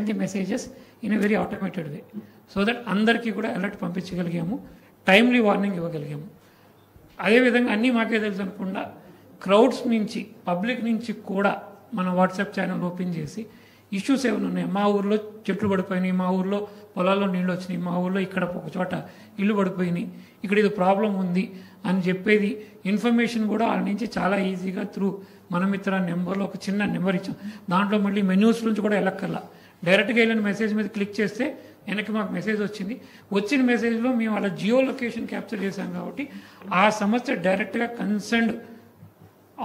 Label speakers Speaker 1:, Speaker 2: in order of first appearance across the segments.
Speaker 1: The messages in a very automated way so that అందరికీ కూడా alert పంపించగలిగాము, timely warning ఇవ్వగలిగాము. అదేవిధంగా అన్నీ మాకే తెలుసు అనకుండా క్రౌడ్స్ నుంచి పబ్లిక్ నుంచి కూడా మన వాట్సాప్ ఛానల్ ఓపెన్ చేసి ఇష్యూస్ ఏమైనా ఉన్నాయి, మా ఊర్లో చెట్లు పడిపోయినాయి, మా ఊర్లో పొలాల్లో నీళ్ళు వచ్చినాయి, మా ఊర్లో ఇక్కడ ఒక చోట ఇల్లు పడిపోయినాయి, ఇక్కడ ఇది ప్రాబ్లం ఉంది అని చెప్పేది ఇన్ఫర్మేషన్ కూడా వాళ్ళ నుంచి చాలా ఈజీగా త్రూ మన మిత్ర నెంబర్లో ఒక చిన్న నెంబర్ ఇచ్చాం. దాంట్లో మళ్ళీ మెన్యూస్ నుంచి కూడా వెళ్ళక్కర్లా, డైరెక్ట్గా వెళ్ళిన మెసేజ్ మీద క్లిక్ చేస్తే వెనక్కి మాకు మెసేజ్ వచ్చింది. వచ్చిన మెసేజ్లో మేము అలా జియో లొకేషన్ క్యాప్చర్ చేశాం కాబట్టి ఆ సమస్య డైరెక్ట్గా కన్సర్న్డ్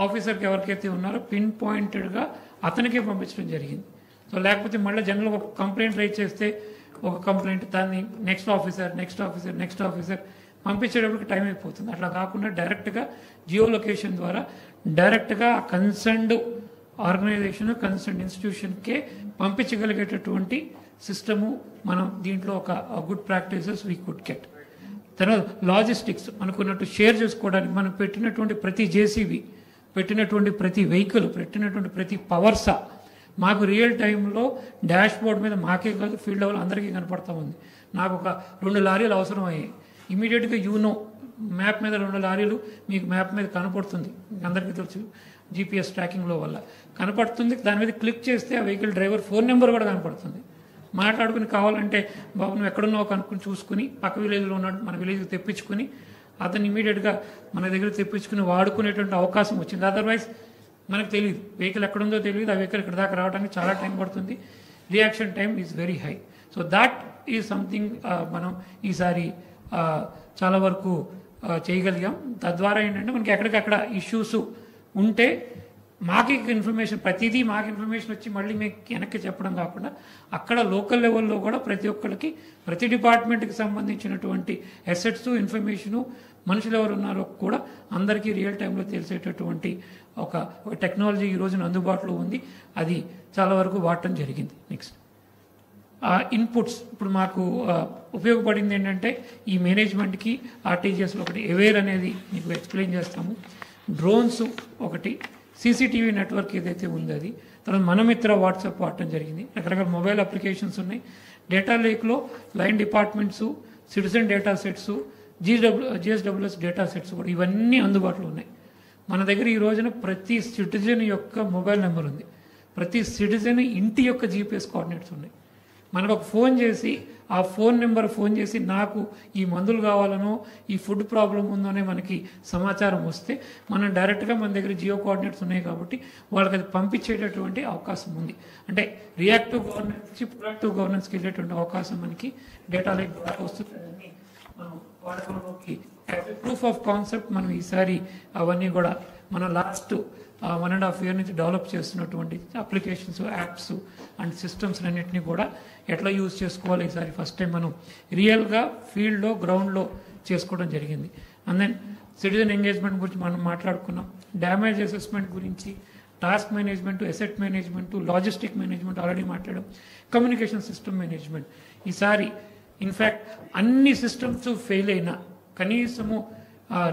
Speaker 1: ఆఫీసర్కి ఎవరికైతే ఉన్నారో పిన్ పాయింటెడ్గా అతనికే పంపించడం జరిగింది. సో లేకపోతే మళ్ళీ జనరల్గా ఒక కంప్లైంట్ రైజ్ చేస్తే ఒక కంప్లైంట్ దాన్ని నెక్స్ట్ ఆఫీసర్ పంపించేటప్పటికి టైం అయిపోతుంది. అట్లా కాకుండా డైరెక్ట్గా జియో లొకేషన్ ద్వారా డైరెక్ట్గా కన్సర్న్డ్ ఆర్గనైజేషన్ కన్సర్న్డ్ ఇన్స్టిట్యూషన్కే పంపించగలిగేటటువంటి సిస్టము మనం దీంట్లో ఒక good practices we could get. తర్వాత లాజిస్టిక్స్ మనకున్నట్టు షేర్ చేసుకోవడానికి మనం పెట్టినటువంటి ప్రతి జేసీబీ, పెట్టినటువంటి ప్రతి వెహికల్, పెట్టినటువంటి ప్రతి పవర్సా మాకు రియల్ టైంలో డాష్ బోర్డ్ మీద మాకే కాదు ఫీల్డ్ లెవెల్ అందరికీ కనపడతా ఉంది. నాకు ఒక 2 లారీలు అవసరం అయ్యాయి, ఇమీడియట్గా మ్యాప్ మీద 2 లారీలు మీకు మ్యాప్ మీద కనపడుతుంది, అందరికీ తెలుసు జీపీఎస్ ట్రాకింగ్లో వల్ల కనపడుతుంది. దాని మీద క్లిక్ చేస్తే ఆ వెహికల్ డ్రైవర్ ఫోన్ నెంబర్ కూడా కనపడుతుంది. మాట్లాడుకుని కావాలంటే బాబు నువ్వు ఎక్కడున్నావు కనుక్కుని చూసుకుని పక్క విలేజ్లో ఉన్నాడు మన విలేజ్కి తెప్పించుకుని అతను ఇమీడియట్గా మన దగ్గర తెప్పించుకుని వాడుకునేటువంటి అవకాశం వచ్చింది. అదర్వైజ్ మనకు తెలియదు వెహికల్ ఎక్కడుందో తెలియదు, ఆ వెహికల్ ఇక్కడ దాకా రావడానికి చాలా టైం పడుతుంది, reaction time is very high. So that is something మనం ఈసారి చాలా వరకు చేయగలిగాం. తద్వారా ఏంటంటే మనకి ఎక్కడికక్కడ ఇష్యూస్ ఉంటే మాకు ఇన్ఫర్మేషన్ ప్రతిదీ మాకు ఇన్ఫర్మేషన్ వచ్చి మళ్ళీ మీకు వెనక్కి చెప్పడం కాకుండా అక్కడ లోకల్ లెవెల్లో కూడా ప్రతి ఒక్కరికి ప్రతి డిపార్ట్మెంట్కి సంబంధించినటువంటి అసెట్స్ ఇన్ఫర్మేషను మనుషులు ఎవరు ఉన్నారో కూడా అందరికీ రియల్ టైంలో తెలిసేటటువంటి ఒక టెక్నాలజీ ఈ రోజున అందుబాటులో ఉంది, అది చాలా వరకు వాడటం జరిగింది. నెక్స్ట్ ఇన్పుట్స్ ఇప్పుడు మాకు ఉపయోగపడింది ఏంటంటే ఈ మేనేజ్మెంట్కి ఆర్టీజీఎస్లో ఒకటి అవేర్ అనేది మీకు ఎక్స్ప్లెయిన్ చేస్తాము, డ్రోన్స్ ఒకటి, సీసీటీవీ నెట్వర్క్ ఏదైతే ఉందో అది, తర్వాత మనమిత్ర వాట్సాప్ వాడటం జరిగింది, రకరకాల మొబైల్ అప్లికేషన్స్ ఉన్నాయి, డేటా లేక్లో line departments, citizen data sets, GSWS data sets కూడా ఇవన్నీ అందుబాటులో ఉన్నాయి. మన దగ్గర ఈ రోజున ప్రతి సిటిజన్ యొక్క మొబైల్ నెంబర్ ఉంది, ప్రతి సిటిజన్ ఇంటి యొక్క జీపీఎస్ కోఆర్డినేట్స్ ఉన్నాయి. మనకు ఒక ఫోన్ చేసి ఆ ఫోన్ నెంబర్ ఫోన్ చేసి నాకు ఈ మందులు కావాలనో ఈ ఫుడ్ ప్రాబ్లం ఉందోనే మనకి సమాచారం వస్తే మనం డైరెక్ట్గా మన దగ్గర జియో కోఆర్డినేట్స్ ఉన్నాయి కాబట్టి వాళ్ళకి అది పంపించేటటువంటి అవకాశం ఉంది. అంటే రియాక్టివ్ గవర్నెన్స్ నుంచి ప్రొయాక్టివ్ గవర్నెన్స్కి వెళ్ళేటువంటి అవకాశం మనకి డేటా లైక్ ద్వారా వస్తుందని మనం వాడకంలోకి ప్రూఫ్ ఆఫ్ కాన్సెప్ట్ మనం ఈసారి అవన్నీ కూడా మనం లాస్ట్ 1.5 year నుంచి డెవలప్ చేస్తున్నటువంటి అప్లికేషన్స్, యాప్స్ అండ్ సిస్టమ్స్ అన్నింటినీ కూడా ఎట్లా యూజ్ చేసుకోవాలి ఈసారి ఫస్ట్ టైం మనం రియల్గా ఫీల్డ్లో గ్రౌండ్లో చేసుకోవడం జరిగింది. అండ్ దెన్ సిటిజన్ ఎంగేజ్మెంట్ గురించి మనం మాట్లాడుకున్నాం, డ్యామేజ్ అసెస్మెంట్ గురించి, task management, asset management, logistic management already మాట్లాడాం, కమ్యూనికేషన్ సిస్టమ్ మేనేజ్మెంట్. ఈసారి ఇన్ఫ్యాక్ట్ అన్ని సిస్టమ్స్ ఫెయిల్ అయినా కనీసము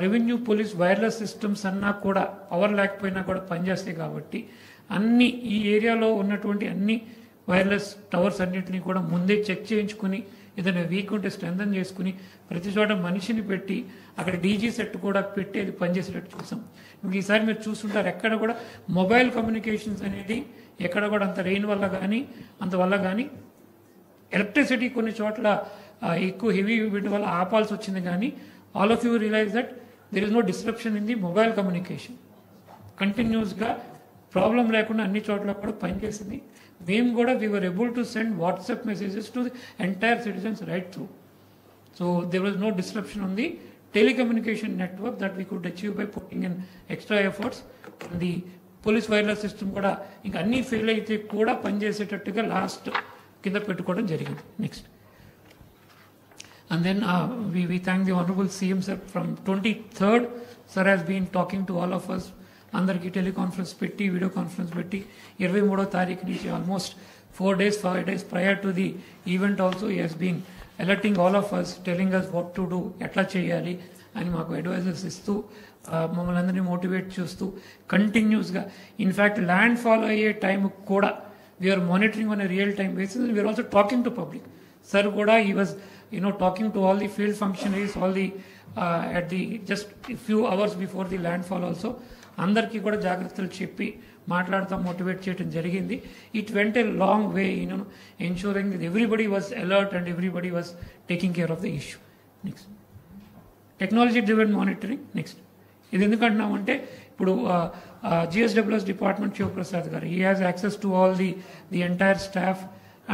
Speaker 1: రెవెన్యూ పోలీస్ వైర్లెస్ సిస్టమ్స్ అన్నా కూడా పవర్ లేకపోయినా కూడా పనిచేస్తాయి కాబట్టి అన్ని ఈ ఏరియాలో ఉన్నటువంటి అన్ని వైర్లెస్ టవర్స్ అన్నింటినీ కూడా ముందే చెక్ చేయించుకుని ఏదైనా వీక్ ఉంటే స్ట్రెంథన్ చేసుకుని ప్రతి చోట మనిషిని పెట్టి అక్కడ డీజీ సెట్ కూడా పెట్టి అది పనిచేసేటట్టు చూసాం. ఈసారి మీరు చూస్తుంటారు ఎక్కడ కూడా మొబైల్ కమ్యూనికేషన్స్ అనేది ఎక్కడ కూడా అంత రెయిన్ వల్ల కానీ అంతవల్ల కానీ ఎలక్ట్రిసిటీ కొన్ని చోట్ల ఎక్కువ హెవీ వీటి వల్ల ఆపాల్సి వచ్చింది. కానీ all of you realize that there is no disruption in the mobile communication. కంటిన్యూస్గా ప్రాబ్లం లేకుండా అన్ని చోట్ల కూడా పనిచేసింది. మేము కూడా we were able to send WhatsApp messages to the entire citizens right through. So there was no disruption on the telecommunication network that we could achieve by putting in extra efforts. The police wireless system కూడా ఇంకా అన్ని fail అయితే కూడా పనిచేసేటట్టుగా last కింద పెట్టుకోవడం జరిగింది. Next and then we thank the Honorable CM sir. From 23rd sir has been talking to all of us, అందరికి teleconference పెట్టి వీడియో కాన్ఫరెన్స్ పెట్టి 23వ తారీఖు నుంచి almost 5 days prior to the event also he has been alerting all of us, telling us what to do, ఎట్లా చేయాలి అని మాకు advisors ఇస్తూ మమ్మల్ని అందరినీ మోటివేట్ చేస్తూ కంటిన్యూస్గా ఇన్ఫ్యాక్ట్ ల్యాండ్ ఫాల్ అయ్యే టైం కూడా we are monitoring on a real-time basis, and we are also talking to public. Sir Goda, he was, talking to all the field functionaries, all the, at the, just a few hours before the landfall also, అందరికీ కూడా జాగ్రత్తలు చెప్పి మాట్లాడుతూ motivate చేయడం జరిగింది. It went a long way ensuring that everybody was alert and everybody was taking care of the issue. Next, technology driven monitoring. Next, ఇది ఎందుకంటున్నామంటే ఇప్పుడు GSWS department Sivaprasad గారు, he has access to all the entire staff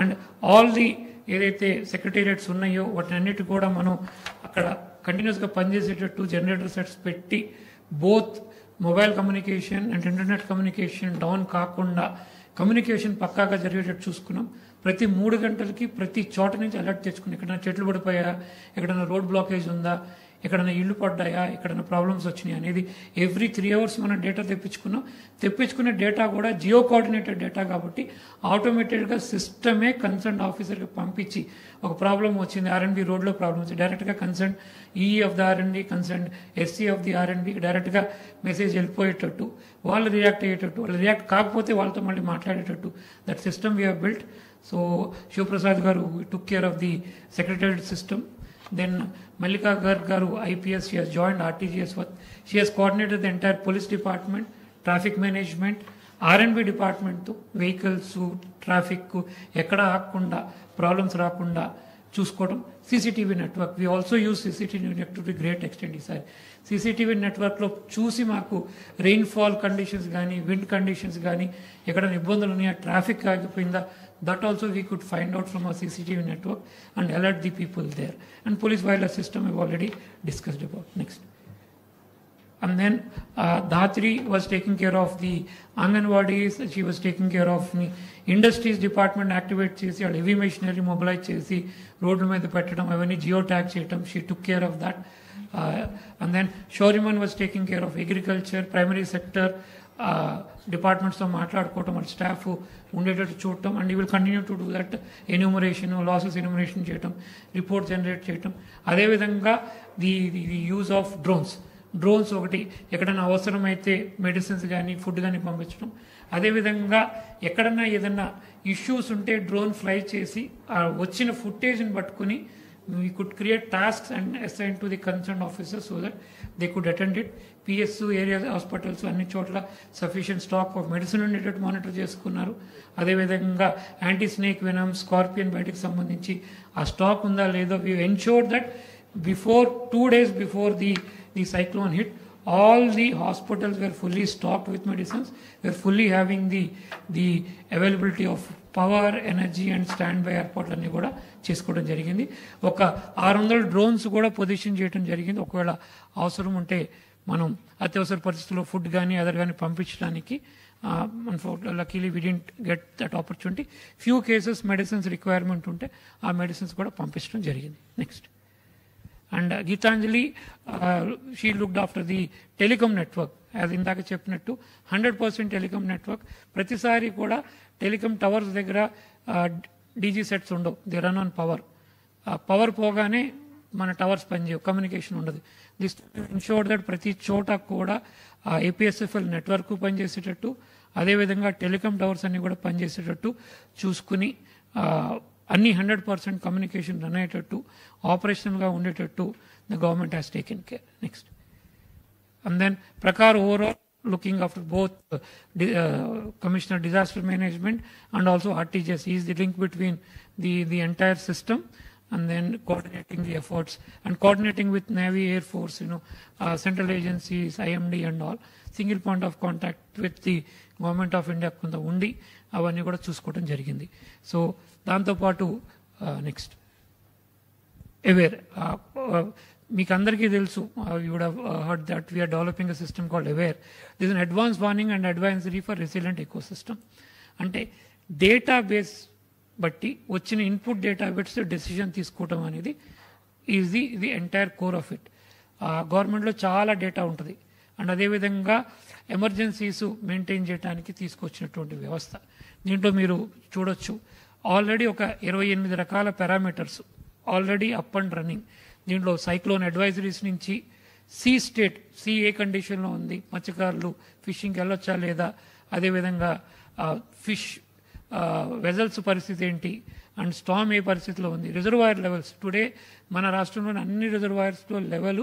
Speaker 1: and all the ఏదైతే secretariats ఉన్నాయో వాటినన్నిటి కూడా మనం అక్కడ కంటిన్యూస్గా పనిచేసేటట్టు generator sets పెట్టి both mobile communication and internet communication down కాకుండా కమ్యూనికేషన్ పక్కాగా జరిగేటట్టు చూసుకున్నాం. ప్రతి 3 గంటలకి ప్రతి చోట నుంచి అలర్ట్ తెచ్చుకున్నాం. ఎక్కడైనా చెట్లు పడిపోయా, ఎక్కడైనా రోడ్ బ్లాకేజ్ ఉందా, ఎక్కడైనా ఇళ్ళు పడ్డాయా, ఎక్కడైనా ప్రాబ్లమ్స్ వచ్చినాయి అనేది ఎవ్రీ 3 hours మనం డేటా తెప్పించుకున్నాం. తెప్పించుకునే డేటా కూడా జియో కోఆర్డినేటెడ్ డేటా కాబట్టి ఆటోమేటెడ్గా సిస్టమే కన్సర్న్ ఆఫీసర్కి పంపించి ఒక ప్రాబ్లం వచ్చింది, ఆర్ఎండ్బి రోడ్లో ప్రాబ్లం వచ్చింది, డైరెక్ట్గా కన్సర్న్ ఈఈ ఆఫ్ ద ఆర్ఎండ్బి, కన్సర్న్ ఎస్సీ ఆఫ్ ది ఆర్ఎండ్బికి డైరెక్ట్గా మెసేజ్ వెళ్ళిపోయేటట్టు, వాళ్ళు రియాక్ట్ అయ్యేటట్టు, వాళ్ళు రియాక్ట్ కాకపోతే వాళ్ళతో మళ్ళీ మాట్లాడేటట్టు that system we have built. So Shivaprasad garu took care of the secretariat system. Then Malika Garg garu, IPS, she has joined RTGS. She has coordinated the entire police department, traffic management, R&B department, vehicles, traffic, ekkada aakunda, problems raakunda చూసుకోవడం. CCTV network, we also use CCTV network to a great extent. ఈసారి CCTV నెట్వర్క్లో చూసి మాకు rainfall conditions కానీ wind conditions కానీ ఎక్కడైనా ఇబ్బందులు ఉన్నాయా, traffic ఆగిపోయిందా, that also we could find out from our CCTV network and alert the people there. And police wireless system we've already discussed about. Next. And then Dhatri was taking care of the Anganwadis, she was taking care of the industries department activate chesi, heavy machinery mobilize chesi, road మీద పెట్టడం, అవన్నీ geo tag చేయడం, she took care of that. And then Shoriman was taking care of agriculture, primary sector, డిపార్ట్మెంట్స్తో మాట్లాడుకోవటం, వాళ్ళ staff ఉండేటట్టు చూడటం. And ఈ will continue to do that, enumeration, losses enumeration చేయటం, రిపోర్ట్ జనరేట్ చేయటం. అదేవిధంగా ది యూజ్ ఆఫ్ డ్రోన్స్ ఒకటి ఎక్కడైనా అవసరమైతే మెడిసిన్స్ కానీ ఫుడ్ కానీ పంపించడం. అదేవిధంగా ఎక్కడన్నా ఏదన్నా ఇష్యూస్ ఉంటే డ్రోన్ ఫ్లై చేసి వచ్చిన ఫుటేజ్ని పట్టుకుని we could create tasks and assign to the concerned officers so that they could attend it. PSU areas, hospitals, అన్ని చోట్ల సఫిషియంట్ స్టాక్ ఆఫ్ మెడిసిన్ ఉండేటట్టు మానిటర్ చేసుకున్నారు. అదేవిధంగా యాంటీ స్నేక్ వెనమ్, స్కార్పియన్ బయటకు సంబంధించి ఆ స్టాక్ ఉందా లేదో we ensure that before 2 days before the cyclone hit, all the hospitals were fully stocked with medicines. We are fully having the availability of power, energy and stand by ఏర్పాట్లన్నీ కూడా చేసుకోవడం జరిగింది. ఒక 600 డ్రోన్స్ కూడా position చేయడం జరిగింది. ఒకవేళ అవసరం ఉంటే మనం అత్యవసర పరిస్థితుల్లో ఫుడ్ కానీ అదర్ కానీ పంపించడానికి. Luckily we didn't get that opportunity. Few cases medicines requirement ఉంటే ఆ మెడిసిన్స్ కూడా పంపించడం జరిగింది. Next, and Geethanjali, she looked after the telecom network. అది ఇందాక చెప్పినట్టు 100% టెలికామ్ నెట్వర్క్. ప్రతిసారి కూడా టెలికామ్ టవర్స్ దగ్గర డీజీ సెట్స్ ఉండవు, they run on power. Power పోగానే మన టవర్స్ పనిచేయవు, కమ్యూనికేషన్ ఉండదు. దిస్ ఇన్షూర్ దట్ ప్రతి చోట కూడా ఏపీఎస్ఎఫ్ఎల్ నెట్వర్క్ పనిచేసేటట్టు, అదేవిధంగా టెలికామ్ టవర్స్ అన్ని కూడా పనిచేసేటట్టు చూసుకుని అన్ని 100% కమ్యూనికేషన్ రన్ అయ్యేటట్టు, ఆపరేషనల్గా ఉండేటట్టు the government has taken care. Next, and then Prakar overall looking after both Commissioner Disaster Management and also RTGS. He is the link between the entire system and then coordinating the efforts and coordinating with Navy, Air Force, central agencies, IMD and all. Single point of contact with the Government of India కొంత ఉండి అవన్నీ కూడా చూసుకోవడం జరిగింది. So దాంతోపాటు next aware, మీకు అందరికీ తెలుసు, you would have heard that we are developing a system called aware. This an advance warning and advisory for resilient ecosystem. అంటే డేటాబేస్ బట్టి వచ్చిన ఇన్పుట్ డేటాబేస్ డెసిషన్ తీసుకోవడం అనేది is the entire core of it. గవర్నమెంట్లో చాలా డేటా ఉంటుంది and అదేవిధంగా emergencies maintain చేయడానికి తీసుకొచ్చినటువంటి వ్యవస్థ. దీంట్లో మీరు చూడొచ్చు ఆల్రెడీ ఒక 28 రకాల parameters already up and running. దీంట్లో సైక్లోన్ అడ్వైజరీస్ నుంచి సీ ఏ కండిషన్లో ఉంది, మత్స్యకారులు ఫిషింగ్కి వెళ్ళొచ్చా లేదా, అదేవిధంగా ఫిష్ వెజల్స్ పరిస్థితి ఏంటి అండ్ స్టామ్ ఏ పరిస్థితిలో ఉంది, రిజర్వాయర్ లెవెల్స్ టుడే మన రాష్ట్రంలోని అన్ని రిజర్వాయర్స్లో లెవెల్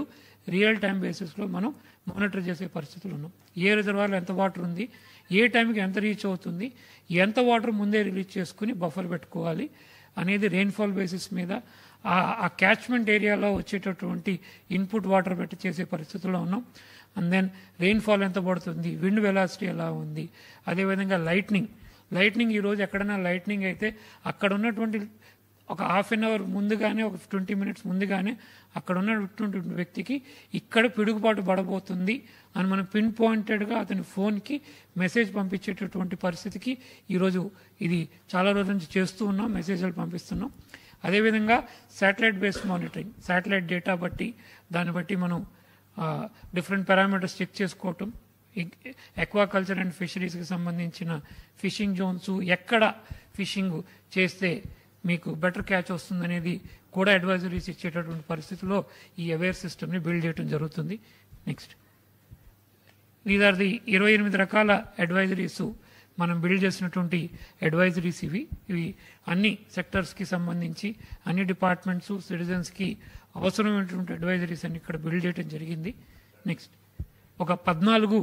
Speaker 1: రియల్ టైం బేసిస్లో మనం మానిటర్ చేసే పరిస్థితులు ఉన్నాం. ఏ రిజర్వాయర్లో ఎంత వాటర్ ఉంది, ఏ టైంకి ఎంత రీచ్ అవుతుంది, ఎంత వాటర్ ముందే రిలీజ్ చేసుకుని బఫర్ పెట్టుకోవాలి అనేది రెయిన్ఫాల్ బేసిస్ మీద ఆ క్యాచ్మెంట్ ఏరియాలో వచ్చేటటువంటి ఇన్పుట్ వాటర్ పెట్టి చేసే పరిస్థితుల్లో ఉన్నాం. అండ్ దెన్ రెయిన్ఫాల్ ఎంత పడుతుంది, విండ్ వెలాసిటీ ఎలా ఉంది, అదేవిధంగా లైట్నింగ్ ఈరోజు ఎక్కడైనా లైట్నింగ్ అయితే అక్కడ ఉన్నటువంటి ఒక హాఫ్ అన్ అవర్ ముందుగానే, ఒక 20 minutes ముందుగానే అక్కడ ఉన్నటువంటి వ్యక్తికి ఇక్కడ పిడుగుపాటు పడబోతుంది అని మనం పిన్ పాయింటెడ్గా అతని ఫోన్కి మెసేజ్ పంపించేటటువంటి పరిస్థితికి ఈరోజు ఇది చాలా రోజుల నుంచి చేస్తూ ఉన్నాం, మెసేజ్లు పంపిస్తున్నాం. అదేవిధంగా satellite based monitoring, satellite data బట్టి దాన్ని బట్టి మనం డిఫరెంట్ పారామీటర్స్ చెక్ చేసుకోవటం, ఎక్వాకల్చర్ అండ్ ఫిషరీస్కి సంబంధించిన ఫిషింగ్ జోన్స్, ఎక్కడ ఫిషింగ్ చేస్తే మీకు బెటర్ క్యాచ్ వస్తుందనేది కూడా అడ్వైజరీస్ ఇచ్చేటటువంటి పరిస్థితుల్లో ఈ అవేర్ సిస్టమ్ని బిల్డ్ చేయడం జరుగుతుంది. నెక్స్ట్, దీస్ ఆర్ ది 28 రకాల అడ్వైజరీస్ మనం బిల్డ్ చేసినటువంటి అడ్వైజరీస్. ఇవి అన్ని సెక్టర్స్కి సంబంధించి అన్ని డిపార్ట్మెంట్స్, సిటిజన్స్కి అవసరమైనటువంటి అడ్వైజరీస్ అన్ని ఇక్కడ బిల్డ్ చేయడం జరిగింది. నెక్స్ట్, ఒక 14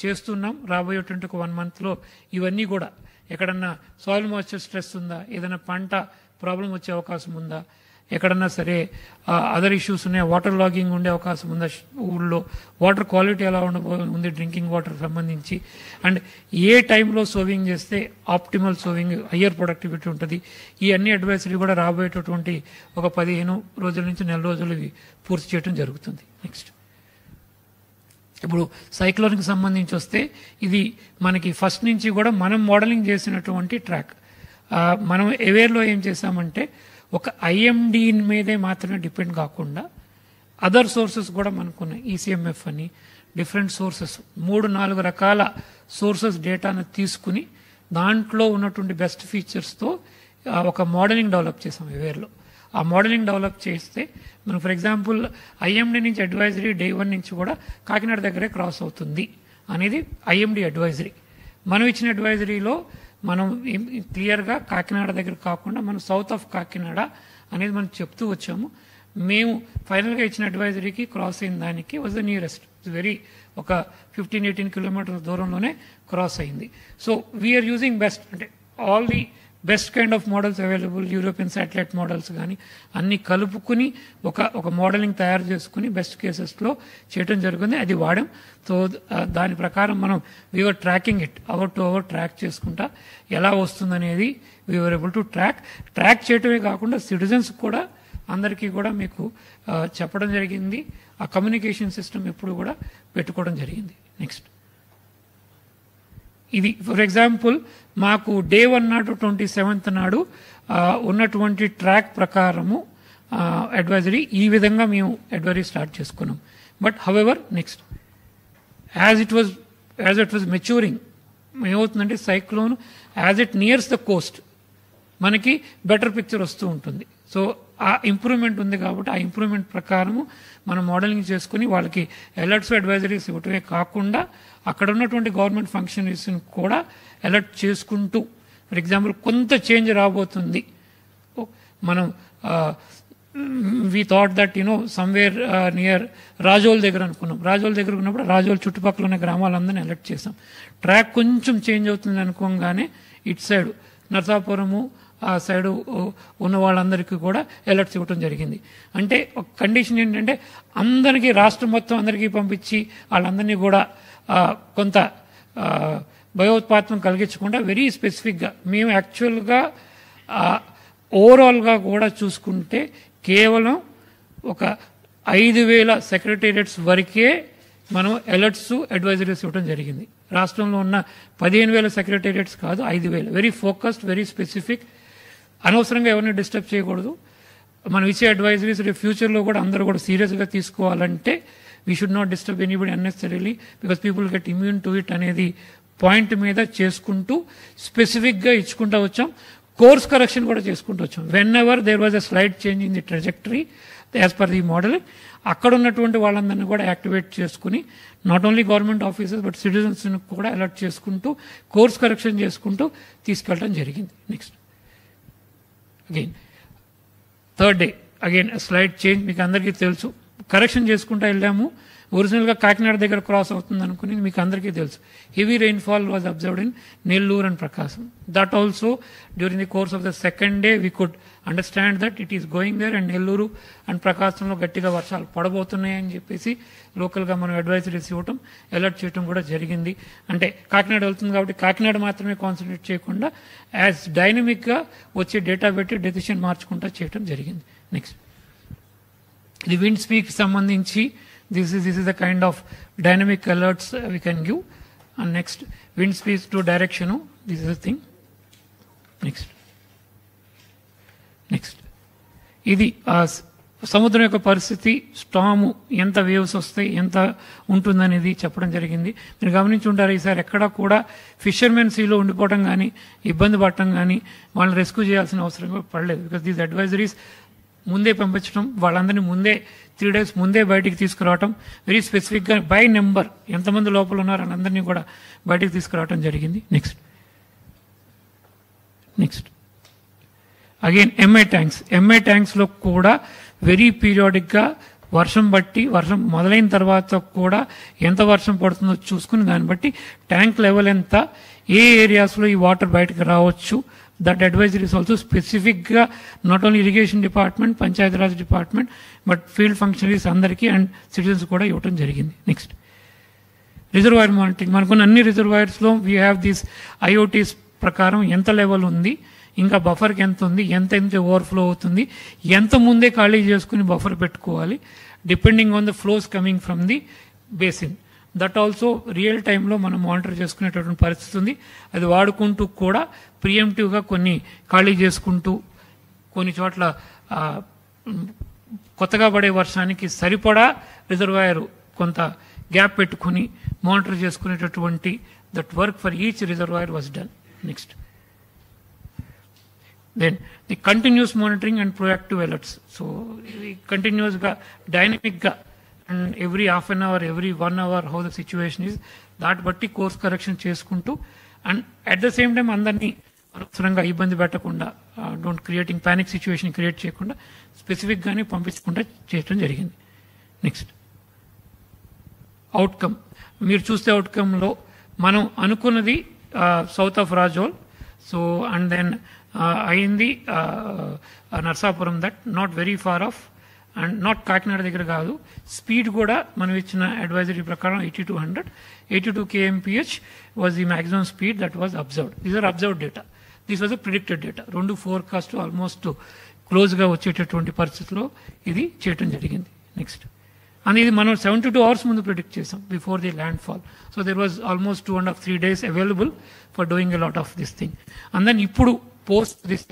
Speaker 1: చేస్తున్నాం. రాబోయేటువంటి ఒక 1 monthలో ఇవన్నీ కూడా ఎక్కడన్నా సాయిల్ మాయిశ్చర్ స్ట్రెస్ ఉందా, ఏదైనా పంట ప్రాబ్లం వచ్చే అవకాశం ఉందా, ఎక్కడన్నా సరే అదర్ ఇష్యూస్ ఉన్నాయి, వాటర్ లాగింగ్ ఉండే అవకాశం ఉందా, ఊళ్ళో వాటర్ క్వాలిటీ ఎలా ఉంది డ్రింకింగ్ వాటర్ సంబంధించి, అండ్ ఏ టైంలో సోవింగ్ చేస్తే ఆప్టిమల్ సోవింగ్ హయ్యర్ ప్రొడక్టివిటీ ఉంటుంది, ఈ అన్ని అడ్వైజరీ కూడా రాబోయేటటువంటి ఒక 15 రోజుల నుంచి నెల రోజులు ఇవి పూర్తి చేయడం జరుగుతుంది. నెక్స్ట్, ఇప్పుడు సైక్లోన్కి సంబంధించి వస్తే ఇది మనకి ఫస్ట్ నుంచి కూడా మనం మోడలింగ్ చేసినటువంటి ట్రాక్. మనం అవేర్లో ఏం చేసామంటే ఒక ఐఎండి మీదే మాత్రమే డిపెండ్ కాకుండా అదర్ సోర్సెస్ కూడా మనకున్నాయి. ఈసీఎంఎఫ్ అని డిఫరెంట్ సోర్సెస్ 3-4 రకాల సోర్సెస్ డేటాను తీసుకుని దాంట్లో ఉన్నటువంటి బెస్ట్ ఫీచర్స్తో ఒక మోడలింగ్ డెవలప్ చేసాం అవేర్లో. ఆ మోడలింగ్ డెవలప్ చేస్తే మనం ఫర్ ఎగ్జాంపుల్ ఐఎండి నుంచి అడ్వైజరీ డే 1 నుంచి కూడా కాకినాడ దగ్గరే క్రాస్ అవుతుంది అనేది ఐఎండి అడ్వైజరీ. మనం ఇచ్చిన అడ్వైజరీలో మనం క్లియర్గా కాకినాడ దగ్గర కాకుండా మనం సౌత్ ఆఫ్ కాకినాడ అనేది మనం చెప్తూ వచ్చాము. మేము ఫైనల్గా ఇచ్చిన అడ్వైజరీకి క్రాస్ అయిన దానికి వాజ్ ద నియరెస్ట్, వెరీ ఒక 15-18 kilometers దూరంలోనే క్రాస్ అయింది. సో వీఆర్ యూజింగ్ బెస్ట్, అంటే all the best kind of models available, European satellite models కానీ అన్ని కలుపుకుని ఒక మోడలింగ్ తయారు చేసుకుని బెస్ట్ కేసెస్లో చేయడం జరిగింది. అది వాడాం. సో దాని ప్రకారం మనం we are tracking it, hour to hour track చేసుకుంటా ఎలా వస్తుందనేది వీఆర్ ఏబుల్ టు ట్రాక్ చేయటమే కాకుండా సిటిజన్స్ కూడా అందరికీ కూడా మీకు చెప్పడం జరిగింది. ఆ కమ్యూనికేషన్ సిస్టమ్ ఎప్పుడు కూడా పెట్టుకోవడం జరిగింది. నెక్స్ట్, ఇది ఫర్ ఎగ్జాంపుల్ మాకు డే 1 నాడు 27th నాడు ఉన్నటువంటి ట్రాక్ ప్రకారము అడ్వైజరీ ఈ విధంగా మేము అడ్వైజరీ స్టార్ట్ చేసుకున్నాం. But however next as it was maturing ఏమవుతుందంటే cyclone as it nears the coast మనకి బెటర్ పిక్చర్ వస్తూ ఉంటుంది. సో ఆ ఇంప్రూవ్మెంట్ ఉంది కాబట్టి ఆ ఇంప్రూవ్మెంట్ ప్రకారము మనం మోడలింగ్ చేసుకుని వాళ్ళకి అలర్ట్స్ అడ్వైజరీస్ ఇవ్వటమే కాకుండా అక్కడ ఉన్నటువంటి గవర్నమెంట్ ఫంక్షనరీస్ని కూడా అలర్ట్ చేసుకుంటూ, ఫర్ ఎగ్జాంపుల్ కొంత చేంజ్ రాబోతుంది, మనం we thought that somewhere near Razole దగ్గర అనుకున్నాం. రాజోల్ దగ్గర ఉన్నప్పుడు రాజోల్ చుట్టుపక్కల ఉన్న గ్రామాలందరినీ అలర్ట్ చేసాం. ట్రాక్ కొంచెం చేంజ్ అవుతుంది అనుకోగానే ఇటు సైడు నరసాపురము ఆ సైడు ఉన్న వాళ్ళందరికీ కూడా అలర్ట్స్ ఇవ్వటం జరిగింది. అంటే ఒక కండిషన్ ఏంటంటే అందరికీ రాష్ట్రం మొత్తం అందరికీ పంపించి వాళ్ళందరినీ కూడా కొంత భయోత్పాతం కలిగించకుండా వెరీ స్పెసిఫిక్గా మేము యాక్చువల్గా ఓవరాల్గా కూడా చూసుకుంటే కేవలం ఒక 5,000 సెక్రటేరియట్స్ వరకే మనం అలర్ట్స్ అడ్వైజరీస్ ఇవ్వడం జరిగింది. రాష్ట్రంలో ఉన్న 15,000 సెక్రటేరియట్స్ కాదు, 5,000. Very focused, very specific. అనవసరంగా ఎవరిని డిస్టర్బ్ చేయకూడదు. మనం ఇచ్చే అడ్వైజరీస్ రేపు ఫ్యూచర్లో కూడా అందరూ కూడా సీరియస్గా తీసుకోవాలంటే we should not disturb anybody unnecessarily because people get immune to it అనేది పాయింట్ మీద చేసుకుంటూ స్పెసిఫిక్గా ఇచ్చుకుంటూ వచ్చాం. కోర్స్ కరెక్షన్ కూడా చేసుకుంటూ వచ్చాం. Whenever there was a slide change in the trajectory as per the model అక్కడ ఉన్నటువంటి వాళ్ళందరినీ కూడా యాక్టివేట్ చేసుకుని not only government offices but citizens కూడా అలర్ట్ చేసుకుంటూ కోర్స్ కరెక్షన్ చేసుకుంటూ తీసుకెళ్ళడం జరిగింది. Next again third day again slide change. మీకు అందరికీ తెలుసు, కరెక్షన్ చేసుకుంటూ వెళ్ళాము. ఒరిజినల్గా కాకినాడ దగ్గర క్రాస్ అవుతుంది అనుకుని మీకు అందరికీ తెలుసు. Heavy rainfall was observed in Nellore and Prakasam. That also during the course of the second day we could understand that it is going there and Nellore and ప్రకాశంలో గట్టిగా వర్షాలు పడబోతున్నాయి అని చెప్పేసి లోకల్గా మనం అడ్వైజరీస్ ఇవ్వటం, అలర్ట్ చేయడం కూడా జరిగింది. అంటే కాకినాడ వెళ్తుంది కాబట్టి కాకినాడ మాత్రమే కాన్సన్ట్రేట్ చేయకుండా యాజ్ డైనమిక్గా వచ్చే డేటా పెట్టి డెసిషన్ మార్చుకుంటా చేయడం జరిగింది. నెక్స్ట్ ఇది విండ్ స్పీడ్కి సంబంధించి this is the kind of dynamic alerts we can give. And next wind speeds to direction, this is the thing. next ఇది సముద్రం యొక్క పరిస్థితి, స్టాము ఎంత వేవ్స్ వస్తాయి, ఎంత ఉంటుందనేది చెప్పడం జరిగింది. మీరు గమనించి ఉంటారు ఈసారి ఎక్కడా కూడా ఫిషర్మెన్ సీలో ఉండిపోవడం కానీ ఇబ్బంది పడటం కానీ వాళ్ళని రెస్క్యూ చేయాల్సిన అవసరం పడలేదు. బికాస్ దీస్ అడ్వైజరీస్ ముందే పంపించడం, వాళ్ళందరినీ ముందే 3 days ముందే బయటికి తీసుకురావటం, వెరీ స్పెసిఫిక్గా బై నెంబర్ ఎంతమంది లోపల ఉన్నారో అందరినీ కూడా బయటికి తీసుకురావటం జరిగింది. నెక్స్ట్ అగైన్ ఎంఐ ట్యాంక్స్లో కూడా వెరీ పీరియాడిక్గా వర్షం బట్టి, వర్షం మొదలైన తర్వాత కూడా ఎంత వర్షం పడుతుందో చూసుకుని దాన్ని బట్టి ట్యాంక్ లెవెల్ ఎంత, ఏ ఏరియాస్లో ఈ వాటర్ బయటకు రావచ్చు, that advisory is also specific ga not only irrigation department, panchayat raj department but field functionaries andariki and citizens kuda ivatam jarigindi. Next reservoir monitoring, manakunna anni reservoirs lo we have these IoTs prakaram enta level undi, ఇంకా బఫర్కి ఎంత ఉంది, ఎంత overflow అవుతుంది, ఎంత ముందే ఖాళీ చేసుకుని buffer పెట్టుకోవాలి depending on the flows coming from the basin. That also real టైంలో మనం మానిటర్ చేసుకునేటటువంటి పరిస్థితి ఉంది. అది వాడుకుంటూ కూడా ప్రియంటివ్గా కొన్ని ఖాళీ చేసుకుంటూ కొన్ని చోట్ల కొత్తగా పడే వర్షానికి సరిపడా రిజర్వాయర్ కొంత గ్యాప్ పెట్టుకుని మానిటర్ చేసుకునేటటువంటి that work for each reservoir was done. Next then the continuous monitoring and proactive alerts. So కంటిన్యూస్గా డైనమిక్గా and every half an hour, every 1 hour how the situation is దాన్ని బట్టి కోర్స్ కరెక్షన్ చేసుకుంటూ and at the same time అందరినీ అనవసరంగా ఇబ్బంది పెట్టకుండా, don't creating panic situation create చేయకుండా స్పెసిఫిక్గానే పంపించకుండా చేయడం జరిగింది. Next outcome. మీరు చూస్తే అవుట్కమ్లో మనం అనుకున్నది south of Razole, so and then అయింది Narsapuram, that not very far off and not Kakinada దగ్గర కాదు. స్పీడ్ కూడా మనం ఇచ్చిన అడ్వైజరీ ప్రకారం 80 to 100, 82 kmph was the maximum speed that was observed. These are observed data, this was a predicted data. రెండు forecast almost క్లోజ్గా వచ్చేటటువంటి పరిస్థితిలో ఇది చేయటం జరిగింది. నెక్స్ట్ అండ్ ఇది మనం 72 hours ముందు ప్రిడిక్ట్ చేసాం before the landfall. So there was almost 2.5-3 days available for doing a lot of this thing. And then ఇప్పుడు పోస్ట్ దిస్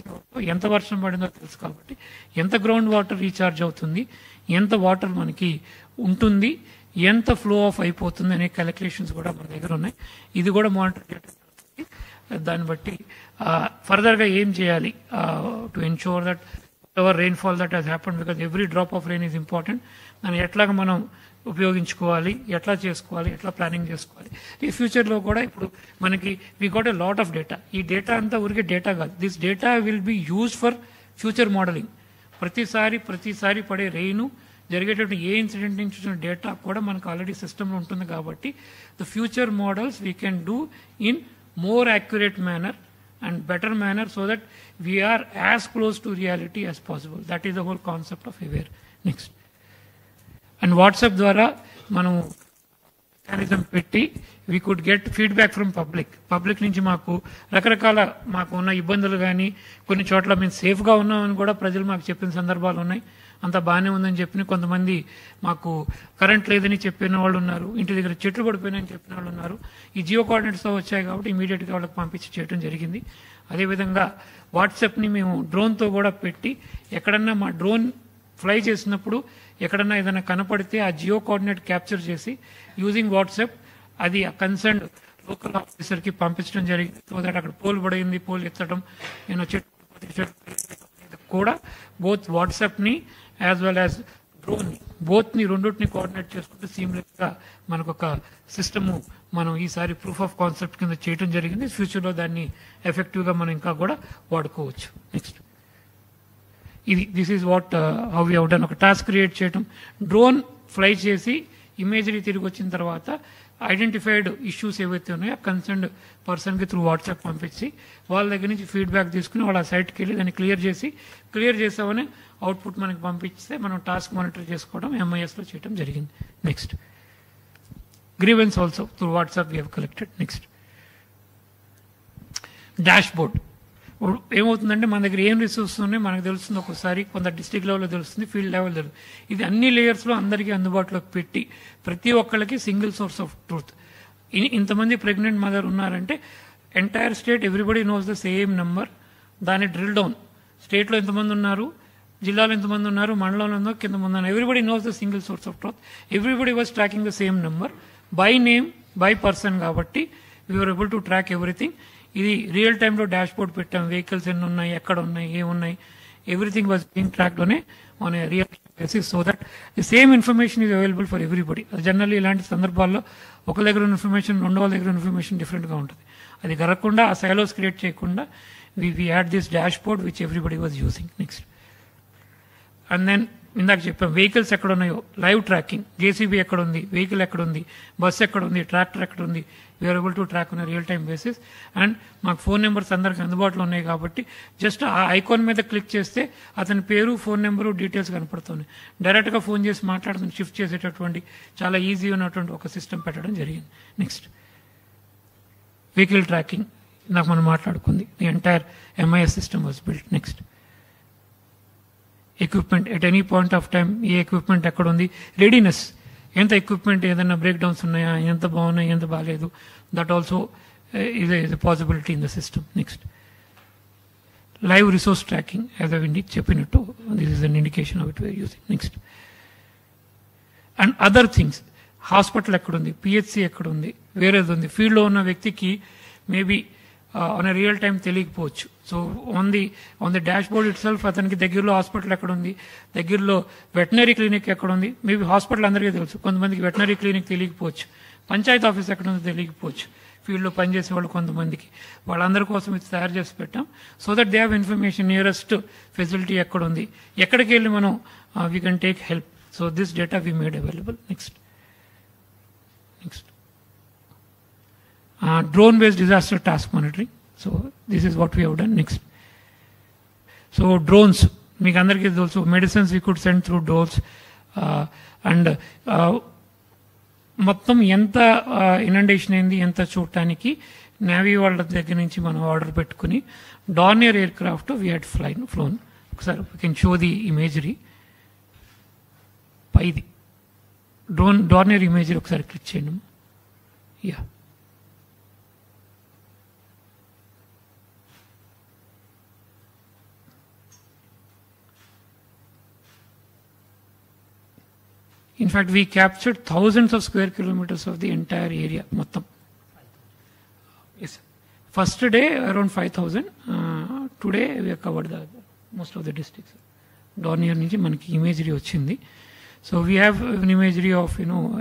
Speaker 1: ఎంత వర్షం పడిందో తెలుసు కాబట్టి ఎంత గ్రౌండ్ వాటర్ రీఛార్జ్ అవుతుంది, ఎంత వాటర్ మనకి ఉంటుంది, ఎంత ఫ్లో ఆఫ్ అయిపోతుంది అనే క్యాలిక్యులేషన్స్ కూడా మన దగ్గర ఉన్నాయి. ఇది కూడా మానిటర్ చేయడం. దాన్ని బట్టి ఫర్దర్గా ఏం చేయాలి to ensure that ever rainfall that has happened, because every drop of rain is important. దాన్ని ఎట్లాగా మనం ఉపయోగించుకోవాలి, ఎట్లా చేసుకోవాలి, ఎట్లా ప్లానింగ్ చేసుకోవాలి. ఈ ఫ్యూచర్లో కూడా ఇప్పుడు మనకి we got a lot of data. ఈ డేటా అంతా ఊరికే డేటా కాదు, this data will be use for future modelling. ప్రతిసారి పడే రెయిన్, జరిగేటటువంటి ఏ ఇన్సిడెంట్ నుంచి వచ్చిన డేటా కూడా మనకు ఆల్రెడీ సిస్టంలో ఉంటుంది కాబట్టి the future models we can do in more accurate manner and better manner so that we are as close to reality as possible. That is the whole concept of aware. Next. And WhatsApp ద్వారా మనం mechanism పెట్టి we could get feedback from public నుంచి మాకు రకరకాల మాకు ఉన్న ఇబ్బందులు కానీ కొన్ని చోట్ల మేము సేఫ్గా ఉన్నామని కూడా ప్రజలు మాకు చెప్పిన సందర్భాలు ఉన్నాయి. అంత బాగానే ఉందని చెప్పిన కొంతమంది మాకు కరెంట్ లేదని చెప్పిన వాళ్ళు ఉన్నారు, ఇంటి దగ్గర చెట్లు పడిపోయినాయని చెప్పిన వాళ్ళు ఉన్నారు. ఈ జియో కోఆర్డినేట్స్తో వచ్చాయి కాబట్టి ఇమీడియట్గా వాళ్ళకి పంపించి చేయడం జరిగింది. అదేవిధంగా వాట్సాప్ని మేము డ్రోన్తో కూడా పెట్టి ఎక్కడన్నా మా డ్రోన్ ఫ్లై చేసినప్పుడు ఎక్కడన్నా ఏదైనా కనపడితే ఆ జియో కోఆర్డినేట్ క్యాప్చర్ చేసి యూజింగ్ వాట్సాప్ అది ఆ కన్సర్న్ లోకల్ ఆఫీసర్కి పంపించడం జరిగింది. సో దట్ అక్కడ పోల్ పడింది, పోల్ ఎత్తడం, చెట్టు కూడా బోత్ వాట్సాప్ని యాజ్ వెల్ యాజ్ డ్రోన్ని బోత్ని రెండింటిని కోఆర్డినేట్ చేసుకుంటూ సీమ్లెస్గా మనకు ఒక సిస్టము మనం ఈసారి ప్రూఫ్ ఆఫ్ కాన్సెప్ట్ కింద చేయడం జరిగింది. ఫ్యూచర్లో దాన్ని ఎఫెక్టివ్గా మనం ఇంకా కూడా వాడుకోవచ్చు. Next this is what how we have done. ఒక టాస్క్ క్రియేట్ చేయడం, డ్రోన్ ఫ్లై చేసి ఇమేజరీ తిరిగి వచ్చిన తర్వాత ఐడెంటిఫైడ్ ఇష్యూస్ ఏవైతే ఉన్నాయో కన్సర్న్డ్ పర్సన్కి త్రూ వాట్సాప్ పంపించి వాళ్ళ దగ్గర నుంచి ఫీడ్బ్యాక్ తీసుకుని వాళ్ళ సైట్కి వెళ్ళి దాన్ని క్లియర్ చేసామని అవుట్పుట్ మనకి పంపిస్తే మనం టాస్క్ మానిటర్ చేసుకోవడం ఎంఐఎస్లో చేయడం జరిగింది. Next grievance also through WhatsApp we have collected. Next dash board. ఏమవుతుందంటే మన దగ్గర ఏం రిసోర్సెస్ ఉన్నాయో మనకు తెలుస్తుంది. ఒక్కోసారి కొంత డిస్ట్రిక్ట్ లెవెల్లో తెలుస్తుంది, ఫీల్డ్ లెవెల్ తెలుస్తుంది. ఇది అన్ని లేయర్స్లో అందరికీ అందుబాటులోకి పెట్టి ప్రతి ఒక్కళ్ళకి సింగిల్ సోర్స్ ఆఫ్ ట్రూత్. ఇంతమంది ప్రెగ్నెంట్ మదర్ ఉన్నారంటే entire state everybody knows the same number. దాన్ని డ్రిల్ డౌన్, స్టేట్లో ఎంతమంది ఉన్నారు, జిల్లాలో ఎంతమంది ఉన్నారు, మండలంలో ఎంతో కింద ఉన్నారు, everybody knows the single source of truth. Everybody was tracking the same number by name by person. కాబట్టి we are able to track everything. ఇది రియల్ టైంలో డాష్ బోర్డ్ పెట్టాం, వెహికల్స్ ఎన్ని ఉన్నాయి, ఎక్కడ ఉన్నాయి, ఏమున్నాయి, everything was being tracked on a real basis, so that the same information is available for everybody. Generally ఇలాంటి సందర్భాల్లో ఒక దగ్గర ఉన్న ఇన్ఫర్మేషన్ రెండో వాళ్ళ దగ్గర ఇన్ఫర్మేషన్ డిఫరెంట్గా ఉంటుంది. అది జరగకుండా ఆ సైలోస్ క్రియేట్ చేయకుండా we had this dashboard which everybody was using. Next and then ఇందాక చెప్పాం వెహికల్స్ ఎక్కడ ఉన్నాయో లైవ్ ట్రాకింగ్, జేసీబీ ఎక్కడ ఉంది, వెహికల్ ఎక్కడ ఉంది, బస్సు ఎక్కడ ఉంది, ట్రాక్టర్ ఎక్కడ ఉంది, we are able to track on real time basis. And మాకు ఫోన్ నెంబర్స్ అందరికి అందుబాటులో ఉన్నాయి కాబట్టి జస్ట్ ఆ ఐకాన్ మీద క్లిక్ చేస్తే అతని పేరు, ఫోన్ నెంబరు, డీటెయిల్స్ కనపడుతున్నాయి. డైరెక్ట్గా ఫోన్ చేసి మాట్లాడుతుని షిఫ్ట్ చేసేటటువంటి చాలా ఈజీ ఉన్నటువంటి ఒక సిస్టమ్ పెట్టడం జరిగింది. నెక్స్ట్ వెహికల్ ట్రాకింగ్ నాకు మనం మాట్లాడుకుంది. The entire MIS system was built. Next equipment at any point of time a equipment ఎక్కడ ఉంది, రెడీనెస్, ఎంత ఎక్విప్మెంట్ ఏదైనా బ్రేక్ డౌన్స్ ఉన్నాయా, ఎంత బాగున్నాయి, ఎంత బాగాలేదు, that also is a possibility in the system. Next, live resource tracking, as I've చెప్పినట్టు, this is an indication of it we are using. Next, and other things, hospital ఎక్కడుంది, PHC ఎక్కడుంది, వేరేది ఉంది, ఫీల్డ్లో ఉన్న వ్యక్తికి maybe on a real time తెలియకపోవచ్చు. So on the dashboard itself అతనికి దగ్గరలో హాస్పిటల్ ఎక్కడుంది, దగ్గరలో వెటనరీ క్లినిక్ ఎక్కడుంది, మేబీ హాస్పిటల్ అందరికీ తెలుసు, కొంతమందికి వెటనరీ క్లినిక్ తెలియకపోవచ్చు, పంచాయతీ ఆఫీస్ ఎక్కడుందో తెలియకపోవచ్చు, ఫీల్డ్లో పనిచేసే వాళ్ళు కొంతమందికి, వాళ్ళందరి కోసం ఇది తయారు చేసి పెట్టాం. So that they have information, nearest facility ఎక్కడుంది, ఎక్కడికి వెళ్ళి మనం we can take help. So this data we made available. Next drone based disaster task monitoring. So this is what we have done. Next, so drones, మీకు అందరికీ తెలుసు, medicines we could send through drones, and మొత్తం ఎంత inundation అయింది ఎంత చూడటానికి navy వాళ్ళ దగ్గర నుంచి మనం ఆర్డర్ పెట్టుకుని Dornier aircraft we had flown. ఒకసారి we can show the imagery. పైది డార్నియర్ ఇమేజరీ ఒకసారి క్లిక్ చేయండి. Yeah, in fact we captured thousands of square kilometers of the entire area మొత్తం. Yes, first day around 5,000, today we have covered the most of the districts. Dornier నుంచి మనకి imagery వచ్చింది. So we have an imagery of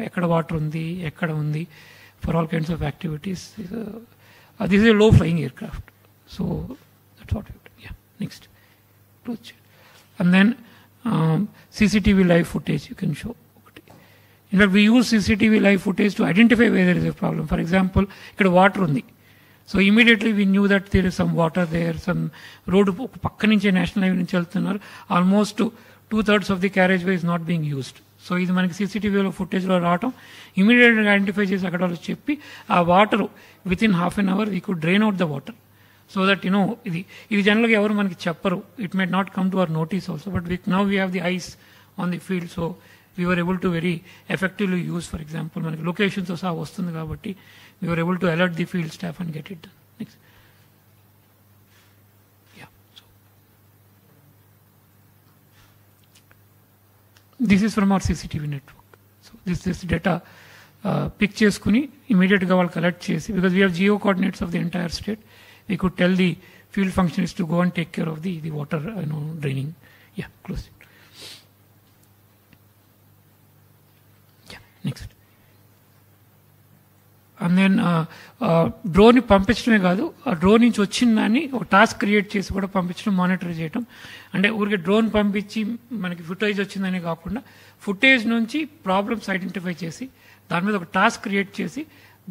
Speaker 1: ఎక్కడ water ఉంది, ఎక్కడ ఉంది, for all kinds of activities. This is a low flying aircraft, so that's what we do. Yeah, next, and then CCTV live footage you can show. In fact, we use CCTV live footage to identify where there is a problem. For example, ikkada water undi, so immediately we knew that there is some water there, some road pakka nunchi national highway nunchi veltunnaru, almost 2/3 of the carriageway is not being used. So ఇది మనకి CCTV footage లో రావటం, ఇమీడియట్గా identify చేసి అక్కడ వాళ్ళు చెప్పి ఆ water within half an hour we could drain out the water. So that ఇది జనరల్గా ఎవరు మనకి చెప్పరు, it may not come to our notice also, but now we have the eyes on the field. So we were able to very effectively use, for example, మనకి locations సహా వస్తుంది కాబట్టి we were able to alert the field staff and get it done. Next. Yeah. So this is from our CCTV network. So this data pick చేసుకుని ఇమీడియట్గా వాళ్ళు collect చేసి, because we have geo coordinates of the entire state, we could tell the field functionaries to go and take care of the water draining. Yeah, close it. Next. And then drone పంపించడమే కాదు, ఆ drone నుంచి వచ్చిన దాన్ని ఒక task create చేసి కూడా పంపించడం, మానిటర్ చేయడం. అంటే ఊరికి డ్రోన్ పంపించి మనకి ఫుటేజ్ వచ్చిందని కాకుండా ఫుటేజ్ నుంచి ప్రాబ్లమ్స్ ఐడెంటిఫై చేసి దాని మీద ఒక టాస్క్ క్రియేట్ చేసి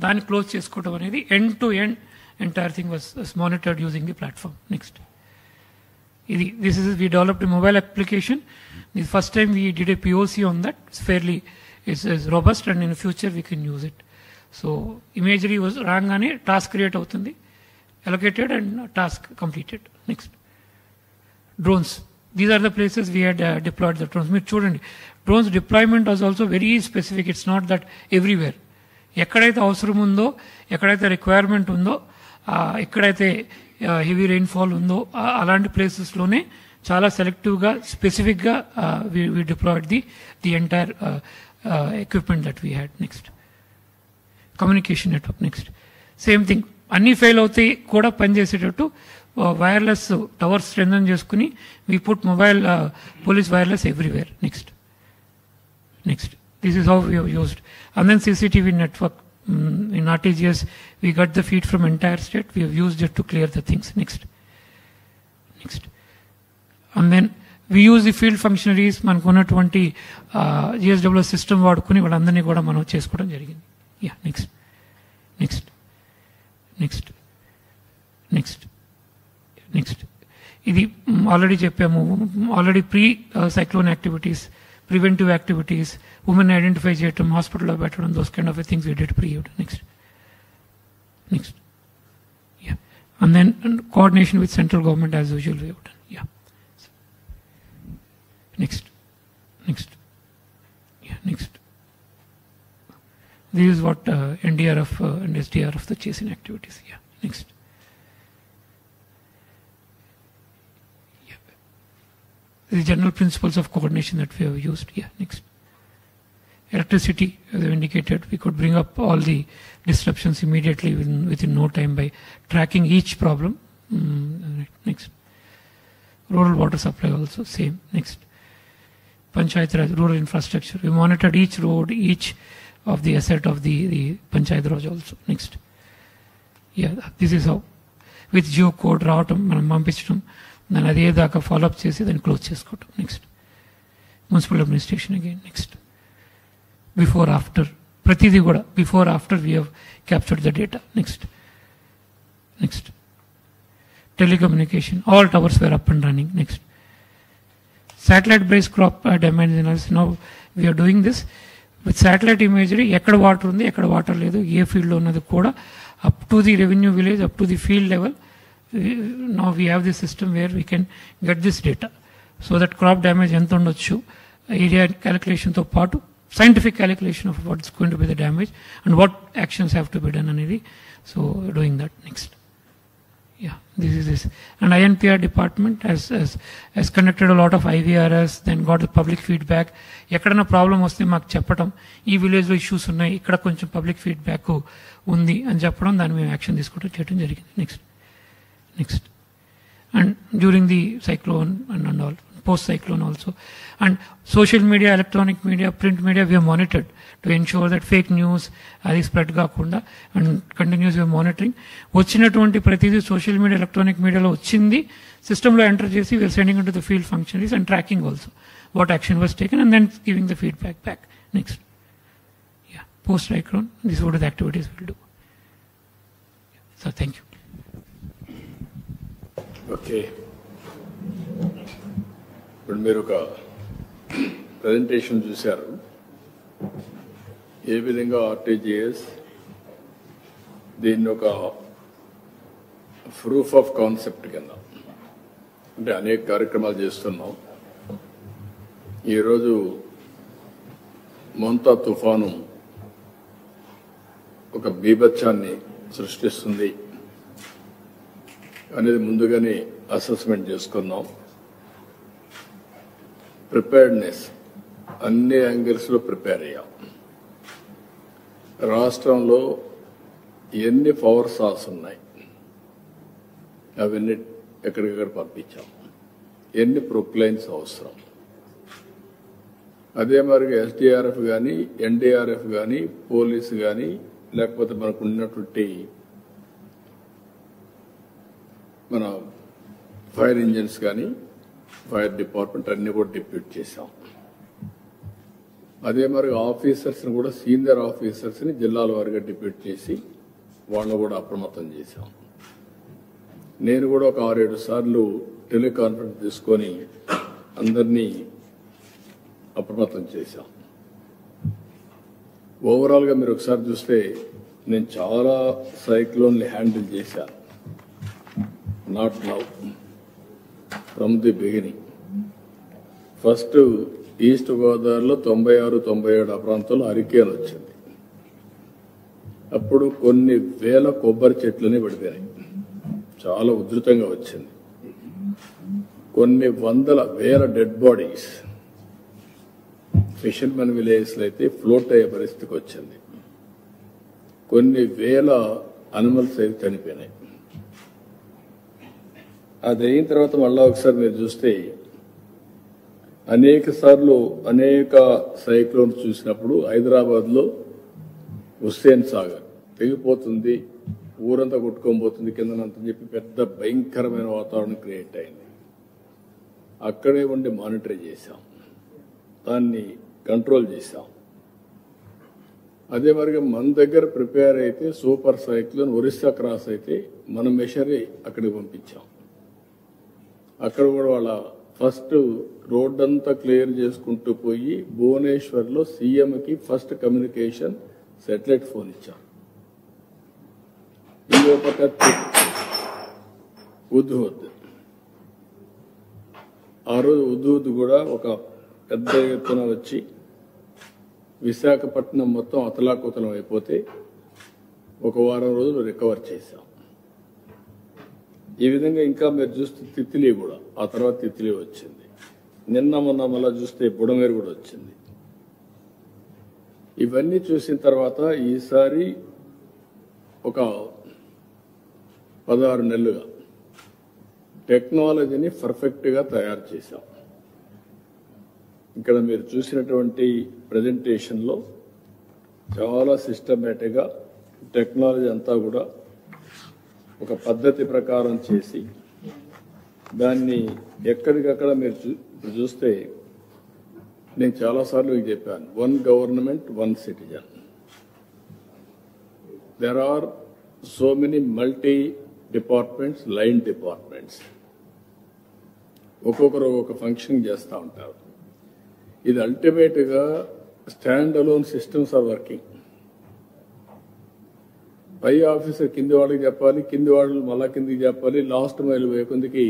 Speaker 1: దాన్ని క్లోజ్ చేసుకోవడం అనేది end to end entire thing was monitored using the platform. Next. This is we developed a mobile application. The first time we did a POC on that. It's fairly is robust, and in the future we can use it. So imagery was rangane task create avutundi, allocated and task completed. Next. Drones. These are the places we had deployed the drones. Meer chudandi, drones deployment was also very specific. It's not that everywhere. ఎక్కడైతే అవసరం ఉందో, ఎక్కడైతే requirement ఉందో, ఎక్కడైతే heavy rainfall ఉందో అలాంటి ప్లేసెస్లోనే చాలా సెలెక్టివ్గా స్పెసిఫిక్గా we deployed the entire equipment that we had. Next. Communication network. Next. Same thing, అన్నీ ఫెయిల్ అవుతాయి కూడా పనిచేసేటట్టు వైర్లెస్ టవర్స్ స్ట్రెంథన్ చేసుకుని we put mobile police wireless everywhere. Next. Next. This is how we have used. And then CCTV network. In RTGS, we got the feed from entire state. We have used it to clear the things. Next. Next. And then we use the field functionaries. మనకు ఉన్నటువంటి GSW system వాడుకుని వాళ్ళందరినీ కూడా మనం చేసుకోవడం జరిగింది. Yeah. Next. Next. Next. Next. Next. ఇది already చెప్పాము. Already pre cyclone activities, preventive activities, women identify చేయటం, హాస్పిటల్లో పెట్టడం, those kind of things we did pre-event. Next. Next. Yeah. And then coordination with central government as usual we have done. Yeah. Next. Next. Yeah. Next. This is what NDRF and SDRF the chasing activities. Yeah. Next. The general principles of coordination that we have used. Yeah. Next. Electricity, as I indicated, we could bring up all the disruptions immediately within no time by tracking each problem. Next. Rural water supply also same. Next. Panchayat Raj, rural infrastructure. We monitored each road, each of the asset of the Panchayat Raj also. Next. Yeah, this is how. With geocode, రావటం, మనం పంపించడం, దాన్ని అదే దాకా follow up చేసి దాన్ని close చేసుకోవటం. Next. Municipal administration again. Next. Before after, ప్రతిదీ కూడా before after we have captured the data. Next. Next. Telecommunication, all towers were up and running. Next. Satellite based crop damage analysis. Now we are doing this with satellite imagery. ఎక్కడ water ఉంది, ఎక్కడ water లేదు, ఏ ఫీల్డ్లో ఉన్నది కూడా up to the revenue village, up to the field level. Now we have this system where we can get this data so that crop damage ఎంత ఉండొచ్చు, ఏరియా క్యాలిక్యులేషన్ తో పాటు scientific calculation of what is going to be the damage and what actions have to be done అనేది. So doing that. Next. Yeah, this is this. And INPR department has conducted a lot of IVRS, then got the public feedback. ఎక్కడైనా problem వస్తే మాకు చెప్పడం, ఈ విలేజ్లో issues ఉన్నాయి, ఇక్కడ కొంచెం పబ్లిక్ ఫీడ్బ్యాక్ ఉంది అని చెప్పడం, దాన్ని మేము యాక్షన్ తీసుకోవడం చేయడం జరిగింది. Next. Next. And during the cyclone and all, post-cyclone also. And social media, electronic media, print media, we have monitored to ensure that fake news అది స్ప్రెడ్ కాకుండా, and continuous we are monitoring. వచ్చినటువంటి ప్రతిదీ social media, electronic మీడియాలో వచ్చింది సిస్టంలో enter చేసి we are sending it to the field functionaries and tracking also what action was taken and then giving the feedback back. Next. Yeah. Post-cyclone, this is what the activities will do. So thank you.
Speaker 2: Okay, ఇప్పుడు మీరు ఒక presentation చూశారు. ఏ విధంగా RTGS దీన్ని ఒక proof of concept కింద, అంటే అనేక కార్యక్రమాలు చేస్తున్నాం. ఈరోజు మోంతా తుఫాను ఒక బీభత్సాన్ని సృష్టిస్తుంది అనేది ముందుగానే అసెస్మెంట్ చేసుకున్నాం. ప్రిపేర్డ్నెస్ అన్ని యాంగిల్స్లో ప్రిపేర్ అయ్యాం. రాష్ట్రంలో ఎన్ని పవర్ సాల్స్ ఉన్నాయి అవన్నీ ఎక్కడికక్కడ పంపించాం. ఎన్ని ప్రొక్లైన్స్ అవసరం, అదే మరి ఎస్డిఆర్ఎఫ్ కానీ ఎన్డీఆర్ఎఫ్ కానీ పోలీసు కానీ లేకపోతే మనకు ఉన్నటువంటి మన ఫైర్ ఇంజిన్స్ కానీ ఫైర్ డిపార్ట్మెంట్ అన్ని కూడా డిప్యూట్ చేశాం. అదే మరి ఆఫీసర్స్ని కూడా సీనియర్ ఆఫీసర్స్ని జిల్లాల వారిగా డిప్యూట్ చేసి వాళ్ళని కూడా అప్రమత్తం చేశాం. నేను కూడా ఒక 6-7 సార్లు టెలికాన్ఫరెన్స్ తీసుకొని అందరినీ అప్రమత్తం చేశాం. ఓవరాల్గా మీరు ఒకసారి చూస్తే నేను చాలా సైక్లోన్లు హ్యాండిల్ చేశాను. Not now, from the beginning. First east గోదావరిలో 96-97 ఆ ప్రాంతంలో హరికేన్ వచ్చింది. అప్పుడు కొన్ని వేల కొబ్బరి చెట్లని పడిపోయాయి, చాలా ఉధృతంగా వచ్చింది. కొన్ని వేల డెడ్ బాడీస్ ఫిషర్మెన్ విలేజ్లో అయితే ఫ్లోట్ అయ్యే పరిస్థితికి వచ్చింది. కొన్ని వేల అనిమల్స్ అయితే చనిపోయినాయి. అది అయిన తర్వాత మళ్ళా ఒకసారి మీరు చూస్తే అనేక సార్లు అనేక సైక్లోన్స్ చూసినప్పుడు హైదరాబాద్లో హుస్సేన్ సాగర్ తెగిపోతుంది, ఊరంతా కొట్టుకోబోతుంది కిందనంతని చెప్పి పెద్ద భయంకరమైన వాతావరణం క్రియేట్ అయింది. అక్కడే ఉండి మానిటర్ చేశాం, దాన్ని కంట్రోల్ చేశాం. అదే మరిగా మన దగ్గర ప్రిపేర్ అయితే సూపర్ సైక్లోన్ ఒరిస్సా క్రాస్ అయితే మన మెషరీ అక్కడికి పంపించాం. అక్కడ కూడా వాళ్ళ ఫస్ట్ రోడ్ అంతా క్లియర్ చేసుకుంటూ పోయి భువనేశ్వర్లో సీఎంకి ఫస్ట్ కమ్యూనికేషన్ శాటిలైట్ ఫోన్ ఇచ్చాం. ఇంకో పక్క ఉద్హుద్, ఆ రోజు ఉద్హుద్ కూడా ఒక పెద్ద ఎత్తున వచ్చి విశాఖపట్నం మొత్తం అతలాకుతలం అయిపోతే ఒక వారం రోజులు రికవర్ చేశాం. ఈ విధంగా ఇంకా మీరు చూస్తే తిత్లీ కూడా, ఆ తర్వాత తిత్లీ వచ్చింది. నిన్న మొన్న మళ్ళా చూస్తే బుడమేరు కూడా వచ్చింది. ఇవన్నీ చూసిన తర్వాత ఈసారి ఒక 16 నెలలుగా టెక్నాలజీని పర్ఫెక్ట్గా తయారు చేశాం. ఇక్కడ మీరు చూసినటువంటి ప్రజెంటేషన్లో చాలా సిస్టమేటిక్గా టెక్నాలజీ అంతా కూడా ఒక పద్ధతి ప్రకారం చేసి దాన్ని ఎక్కడికక్కడ మీరు చూస్తే నేను చాలాసార్లు మీకు చెప్పాను, 1 government 1 citizen. There are so many multi departments, line departments, ఒక్కొక్కరు ఒక్కొక్క ఫంక్షన్ చేస్తూ ఉంటారు. ఇది అల్టిమేట్గా stand alone systems are working. పై ఆఫీసర్ కింది వాళ్ళకి చెప్పాలి, కింది వాళ్ళు మళ్ళా కిందికి చెప్పాలి, లాస్ట్ మైల్ వేకొందికి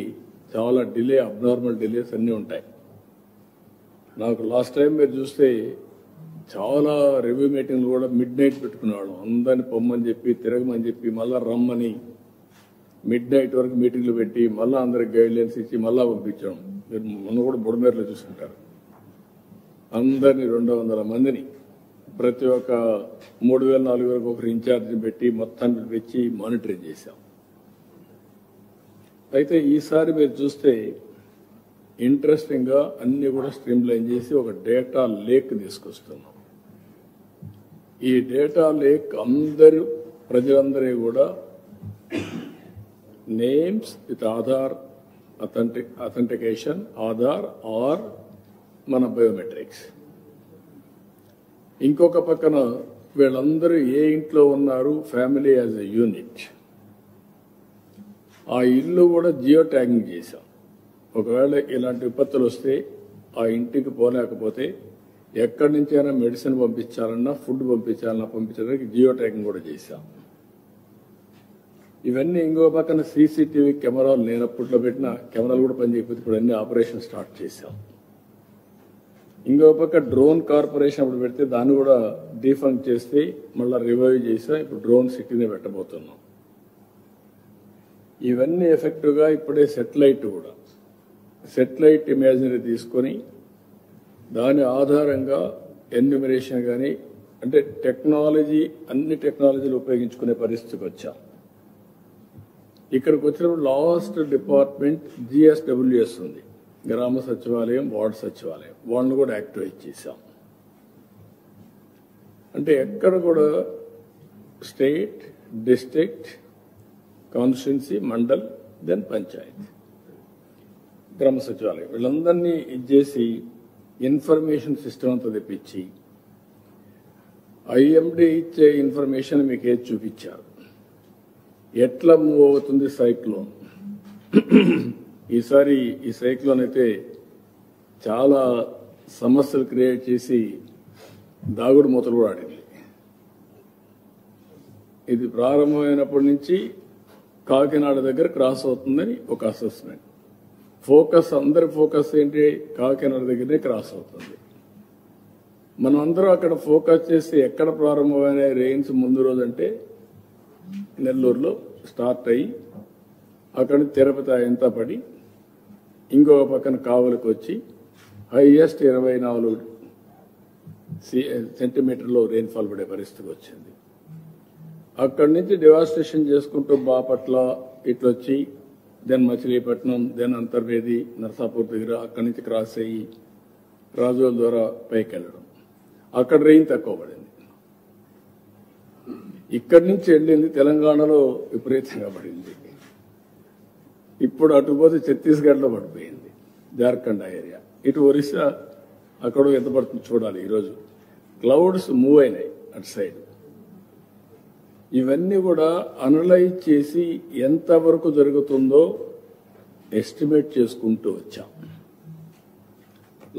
Speaker 2: చాలా డిలే, అబ్నార్మల్ డిలేస్ అన్నీ ఉంటాయి. నాకు లాస్ట్ టైం మీరు చూస్తే చాలా రివ్యూ మీటింగ్లు కూడా మిడ్ నైట్ పెట్టుకునేవాళ్ళం. అందరిని పొమ్మని చెప్పి, తిరగమని చెప్పి, మళ్ళా రమ్మని మిడ్ నైట్ వరకు మీటింగ్లు పెట్టి మళ్ళీ అందరికి గైడ్లైన్స్ ఇచ్చి మళ్ళా పంపించాం. మీరు మొన్న కూడా బుడమేరులో చూసుకుంటారు. అందరినీ 200 మందిని ప్రతి ఒక్క 3000-4000 ఒకరు ఇన్ఛార్జిని పెట్టి మొత్తాన్ని పెంచి మానిటరింగ్ చేశాం. అయితే ఈసారి మీరు చూస్తే ఇంట్రెస్టింగ్గా అన్ని కూడా స్ట్రీమ్ లైన్ చేసి ఒక డేటా లేక్ తీసుకొస్తున్నాం. ఈ డేటా లేక్ ప్రజలందరూ కూడా names with Aadhaar authentication, Aadhaar or మన బయోమెట్రిక్స్. ఇంకొక పక్కన వీళ్ళందరూ ఏ ఇంట్లో ఉన్నారు, ఫ్యామిలీ యాజ్ ఎ యూనిట్, ఆ ఇల్లు కూడా జియో ట్యాగింగ్ చేశాం. ఒకవేళ ఇలాంటి విపత్తులు వస్తే ఆ ఇంటికి పోలేకపోతే ఎక్కడి నుంచైనా మెడిసిన్ పంపించాలన్నా, ఫుడ్ పంపించడానికి జియో ట్యాగింగ్ కూడా చేశాం. ఇవన్నీ ఇంకో పక్కన సీసీటీవీ కెమెరాలు లేనప్పట్లో పెట్టిన కెమెరాలు కూడా పనిచేయకపోతే ఇప్పుడు అన్ని ఆపరేషన్ స్టార్ట్ చేశాం. ఇంకో పక్క డ్రోన్ కార్పొరేషన్ అప్పుడు పెడితే దాన్ని కూడా డీఫంక్ చేస్తే మళ్ళీ రివైవ్ చేసా. ఇప్పుడు డ్రోన్ సిటీనే పెట్టబోతున్నాం. ఇవన్నీ ఎఫెక్టివ్గా ఇప్పుడే సెటిలైట్ ఇమేజరీ తీసుకొని దాని ఆధారంగా ఎన్యూమరేషన్ కానీ అంటే టెక్నాలజీ, అన్ని టెక్నాలజీలు ఉపయోగించుకునే పరిస్థితికి వచ్చాం. ఇక్కడికి వచ్చినప్పుడు లాస్ట్ డిపార్ట్మెంట్ GSWS ఉంది, గ్రామ సచివాలయం, వార్డు సచివాలయం వాళ్ళని కూడా యాక్టివేట్ చేశాం. అంటే ఎక్కడ కూడా state, district, constituency, mandal, then panchayat, గ్రామ సచివాలయం వీళ్ళందరినీ ఇచ్చేసి ఇన్ఫర్మేషన్ సిస్టమ్ అంతా తెప్పించి ఐఎండి ఇచ్చే ఇన్ఫర్మేషన్ మీకు ఏది చూపించారు, ఎట్లా మూవ్ అవుతుంది సైక్లోన్. ఈసారి ఈ సైక్లోన్ అయితే చాలా సమస్యలు క్రియేట్ చేసి దాగుడు మూతలు కూడా ఆడింది. ఇది ప్రారంభమైనప్పటి నుంచి కాకినాడ దగ్గర క్రాస్ అవుతుందని ఒక అసెస్మెంట్. అందరి ఫోకస్ ఏంటి, కాకినాడ దగ్గరనే క్రాస్ అవుతుంది. మనం అందరం అక్కడ ఫోకస్ చేసి ఎక్కడ ప్రారంభమైన రెయిన్స్ ముందు రోజు అంటే నెల్లూరులో స్టార్ట్ అయ్యి అక్కడి నుంచి తిరుపతి ఎంత పడి ఇంకొక పక్కన కావలికి వచ్చి హైయెస్ట్ 24 సెంటీమీటర్లో రెయిన్ఫాల్ పడే పరిస్థితి వచ్చింది. అక్కడి నుంచి డివాస్టేషన్ చేసుకుంటూ బాపట్ల ఇట్లొచ్చి దెన్ మచిలీపట్నం, దెన్ అంతర్వేది, నర్సాపూర్ దగ్గర అక్కడి నుంచి క్రాస్ అయ్యి రాజోల్ ద్వారా పైకి వెళ్ళడం. అక్కడ రెయిన్ తక్కువ పడింది. ఇక్కడి నుంచి వెళ్ళింది తెలంగాణలో విపరీతంగా పడింది. ఇప్పుడు అటు పోతే ఛత్తీస్గఢ్లో పడిపోయింది, జార్ఖండ్ ఏరియా, ఇటు ఒరిస్సా అక్కడ ఎంత పడుతుంది చూడాలి. ఈరోజు క్లౌడ్స్ మూవ్ అయినాయి అటు సైడ్. ఇవన్నీ కూడా అనలైజ్ చేసి ఎంతవరకు జరుగుతుందో ఎస్టిమేట్ చేసుకుంటూ వచ్చాం.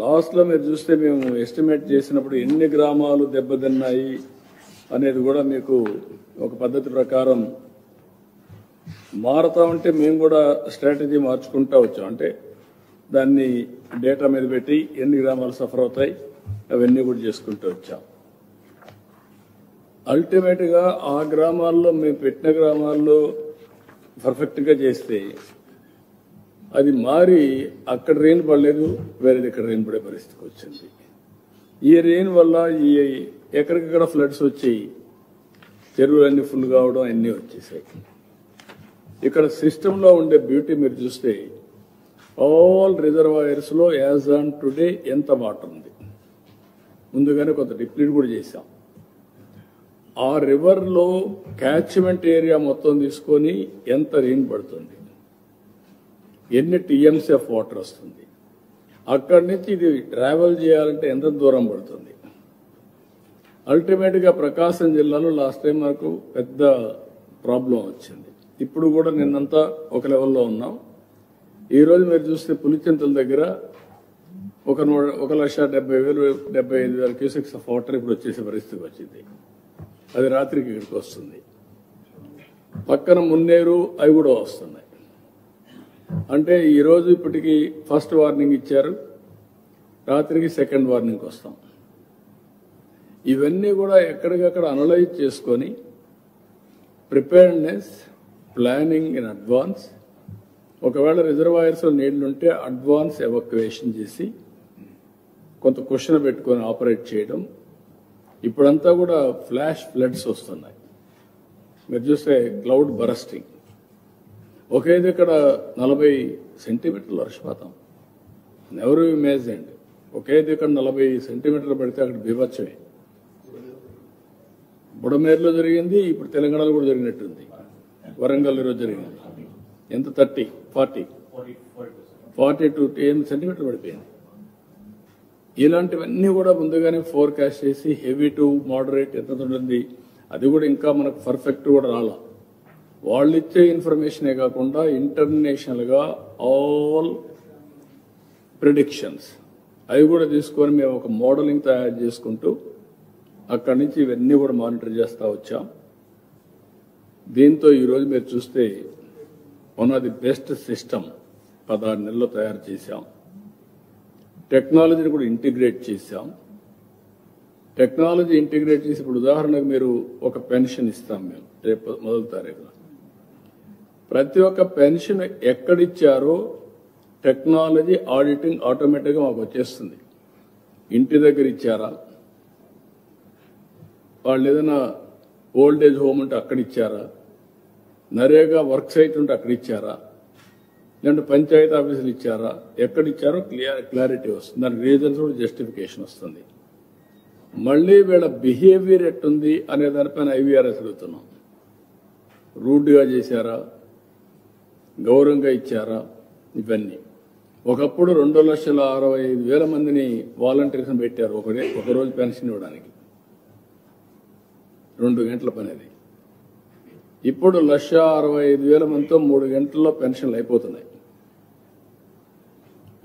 Speaker 2: లాస్ట్లో మీరు చూస్తే మేము ఎస్టిమేట్ చేసినప్పుడు ఎన్ని గ్రామాలు దెబ్బతిన్నాయి అనేది కూడా మీకు ఒక పద్ధతి ప్రకారం మారుతా ఉంటే మేము కూడా స్ట్రాటజీ మార్చుకుంటూ వచ్చాం. అంటే దాన్ని డేటా మీద పెట్టి ఎన్ని గ్రామాలు సఫర్ అవుతాయి అవన్నీ కూడా చేసుకుంటూ వచ్చాం. అల్టిమేట్గా ఆ గ్రామాల్లో మేము పెట్టిన గ్రామాల్లో పర్ఫెక్ట్గా చేస్తే అది మారి అక్కడ రెయిన్ పడలేదు, వేరేది ఇక్కడ రెయిన్ పడే పరిస్థితికి వచ్చింది. ఈ రెయిన్ వల్ల ఈ ఎక్కడికక్కడ ఫ్లడ్స్ వచ్చి చెరువులన్నీ ఫుల్ కావడం అన్నీ వచ్చేసాయి. ఇక్కడ సిస్టంలో ఉండే బ్యూటీ మీరు చూస్తే ఆల్ రిజర్వాయర్స్లో యాజ్ ఆన్ టుడే ఎంత వాటర్ ఉంది. ముందుగానే కొంత డిప్లీట్ కూడా చేశాం. ఆ రివర్లో క్యాచ్మెంట్ ఏరియా మొత్తం తీసుకొని ఎంత రెయిన్ పడుతుంది, ఎన్ని టీఎంసీ ఆఫ్ వాటర్ వస్తుంది, అక్కడి నుంచి ఇది ట్రావెల్ చేయాలంటే ఎంత దూరం పడుతుంది. అల్టిమేట్గా ప్రకాశం జిల్లాలో లాస్ట్ టైం మనకు పెద్ద ప్రాబ్లం వచ్చింది. ఇప్పుడు కూడా నిన్నంతా ఒక లెవెల్లో ఉన్నాం. ఈరోజు మీరు చూస్తే పులిచింతల దగ్గర 1,70,000-75,000 క్యూసెక్స్ ఆఫ్ వాటర్ ఇప్పుడు వచ్చేసే పరిస్థితికి వచ్చింది. అది రాత్రికి ఇక్కడికి వస్తుంది. పక్కన మున్నేరు అవి కూడా వస్తున్నాయి. అంటే ఈరోజు ఇప్పటికి ఫస్ట్ వార్నింగ్ ఇచ్చారు, రాత్రికి సెకండ్ వార్నింగ్ వస్తాం. ఇవన్నీ కూడా ఎక్కడికక్కడ అనలైజ్ చేసుకొని ప్రిపేర్డ్నెస్, ప్లానింగ్ ఇన్ అడ్వాన్స్. ఒకవేళ రిజర్వాయర్స్లో నీళ్లుంటే అడ్వాన్స్ ఎవాక్యువేషన్ చేసి కొంత క్వశ్చన్ పెట్టుకొని ఆపరేట్ చేయడం. ఇప్పుడంతా కూడా ఫ్లాష్ ఫ్లడ్స్ వస్తున్నాయి. మీరు చూస్తే క్లౌడ్ బరస్టింగ్. ఒకే దగ్గర 40 సెంటీమీటర్ల వర్షపాతం, నెవరు ఇమేజిన్డ్. ఒకే దగ్గర 40 సెంటీమీటర్లు పడితే అక్కడ బీభత్సమే. బుడమేరులో జరిగింది, ఇప్పుడు తెలంగాణలో కూడా జరిగినట్టుంది. వరంగల్ ఈరోజు జరిగింది. ఎంత 42 సెంటీమీటర్లు పడిపోయింది. ఇలాంటివన్నీ కూడా ముందుగానే ఫోర్కాస్ట్ చేసి హెవీ టు మోడరేట్ ఎంత ఉంటుంది అది కూడా ఇంకా మనకు పర్ఫెక్ట్ కూడా రాలా. వాళ్ళు ఇచ్చే ఇన్ఫర్మేషనే కాకుండా ఇంటర్నేషనల్గా ఆల్ ప్రిడిక్షన్స్ అవి కూడా తీసుకొని మేము ఒక మోడలింగ్ తయారు చేసుకుంటూ అక్కడి నుంచి ఇవన్నీ కూడా మానిటర్ చేస్తూ వచ్చాం. దీంతో ఈరోజు మీరు చూస్తే one of the best system 16 నెలల్లో తయారు చేశాం. టెక్నాలజీని కూడా ఇంటిగ్రేట్ చేశాం. టెక్నాలజీ ఇంటిగ్రేట్ చేసి ఇప్పుడు ఉదాహరణకు మీరు ఒక పెన్షన్ ఇస్తాం మేము రేపు 1వ తారీఖున. ప్రతి ఒక్క పెన్షన్ ఎక్కడిచ్చారో టెక్నాలజీ ఆడిటింగ్ ఆటోమేటిక్గా మాకు వచ్చేస్తుంది. ఇంటి దగ్గర ఇచ్చారా, వాళ్ళు ఏదైనా ఓల్డ్ ఏజ్ హోమ్ ఉంటే అక్కడ ఇచ్చారా, నరేగా వర్క్ సైట్ ఉంటే అక్కడ ఇచ్చారా, లేదంటే పంచాయతీ ఆఫీసులు ఇచ్చారా, ఎక్కడిచ్చారో క్లారిటీ వస్తుంది, దానికి రీజన్స్ కూడా జస్టిఫికేషన్ వస్తుంది. మళ్ళీ వీళ్ళ బిహేవియర్ ఎట్టుంది అనే దానిపైన ఐవీఆర్ఎస్ అడుగుతున్నాం. రూడ్గా చేశారా, గౌరవంగా ఇచ్చారా, ఇవన్నీ. ఒకప్పుడు 2,65,000 మందిని వాలంటీర్స్ పెట్టారు ఒకరోజు పెన్షన్ ఇవ్వడానికి, 2 గంటల పని అది. ఇప్పుడు 1,65,000 మందితో 3 గంటల్లో పెన్షన్లు అయిపోతున్నాయి.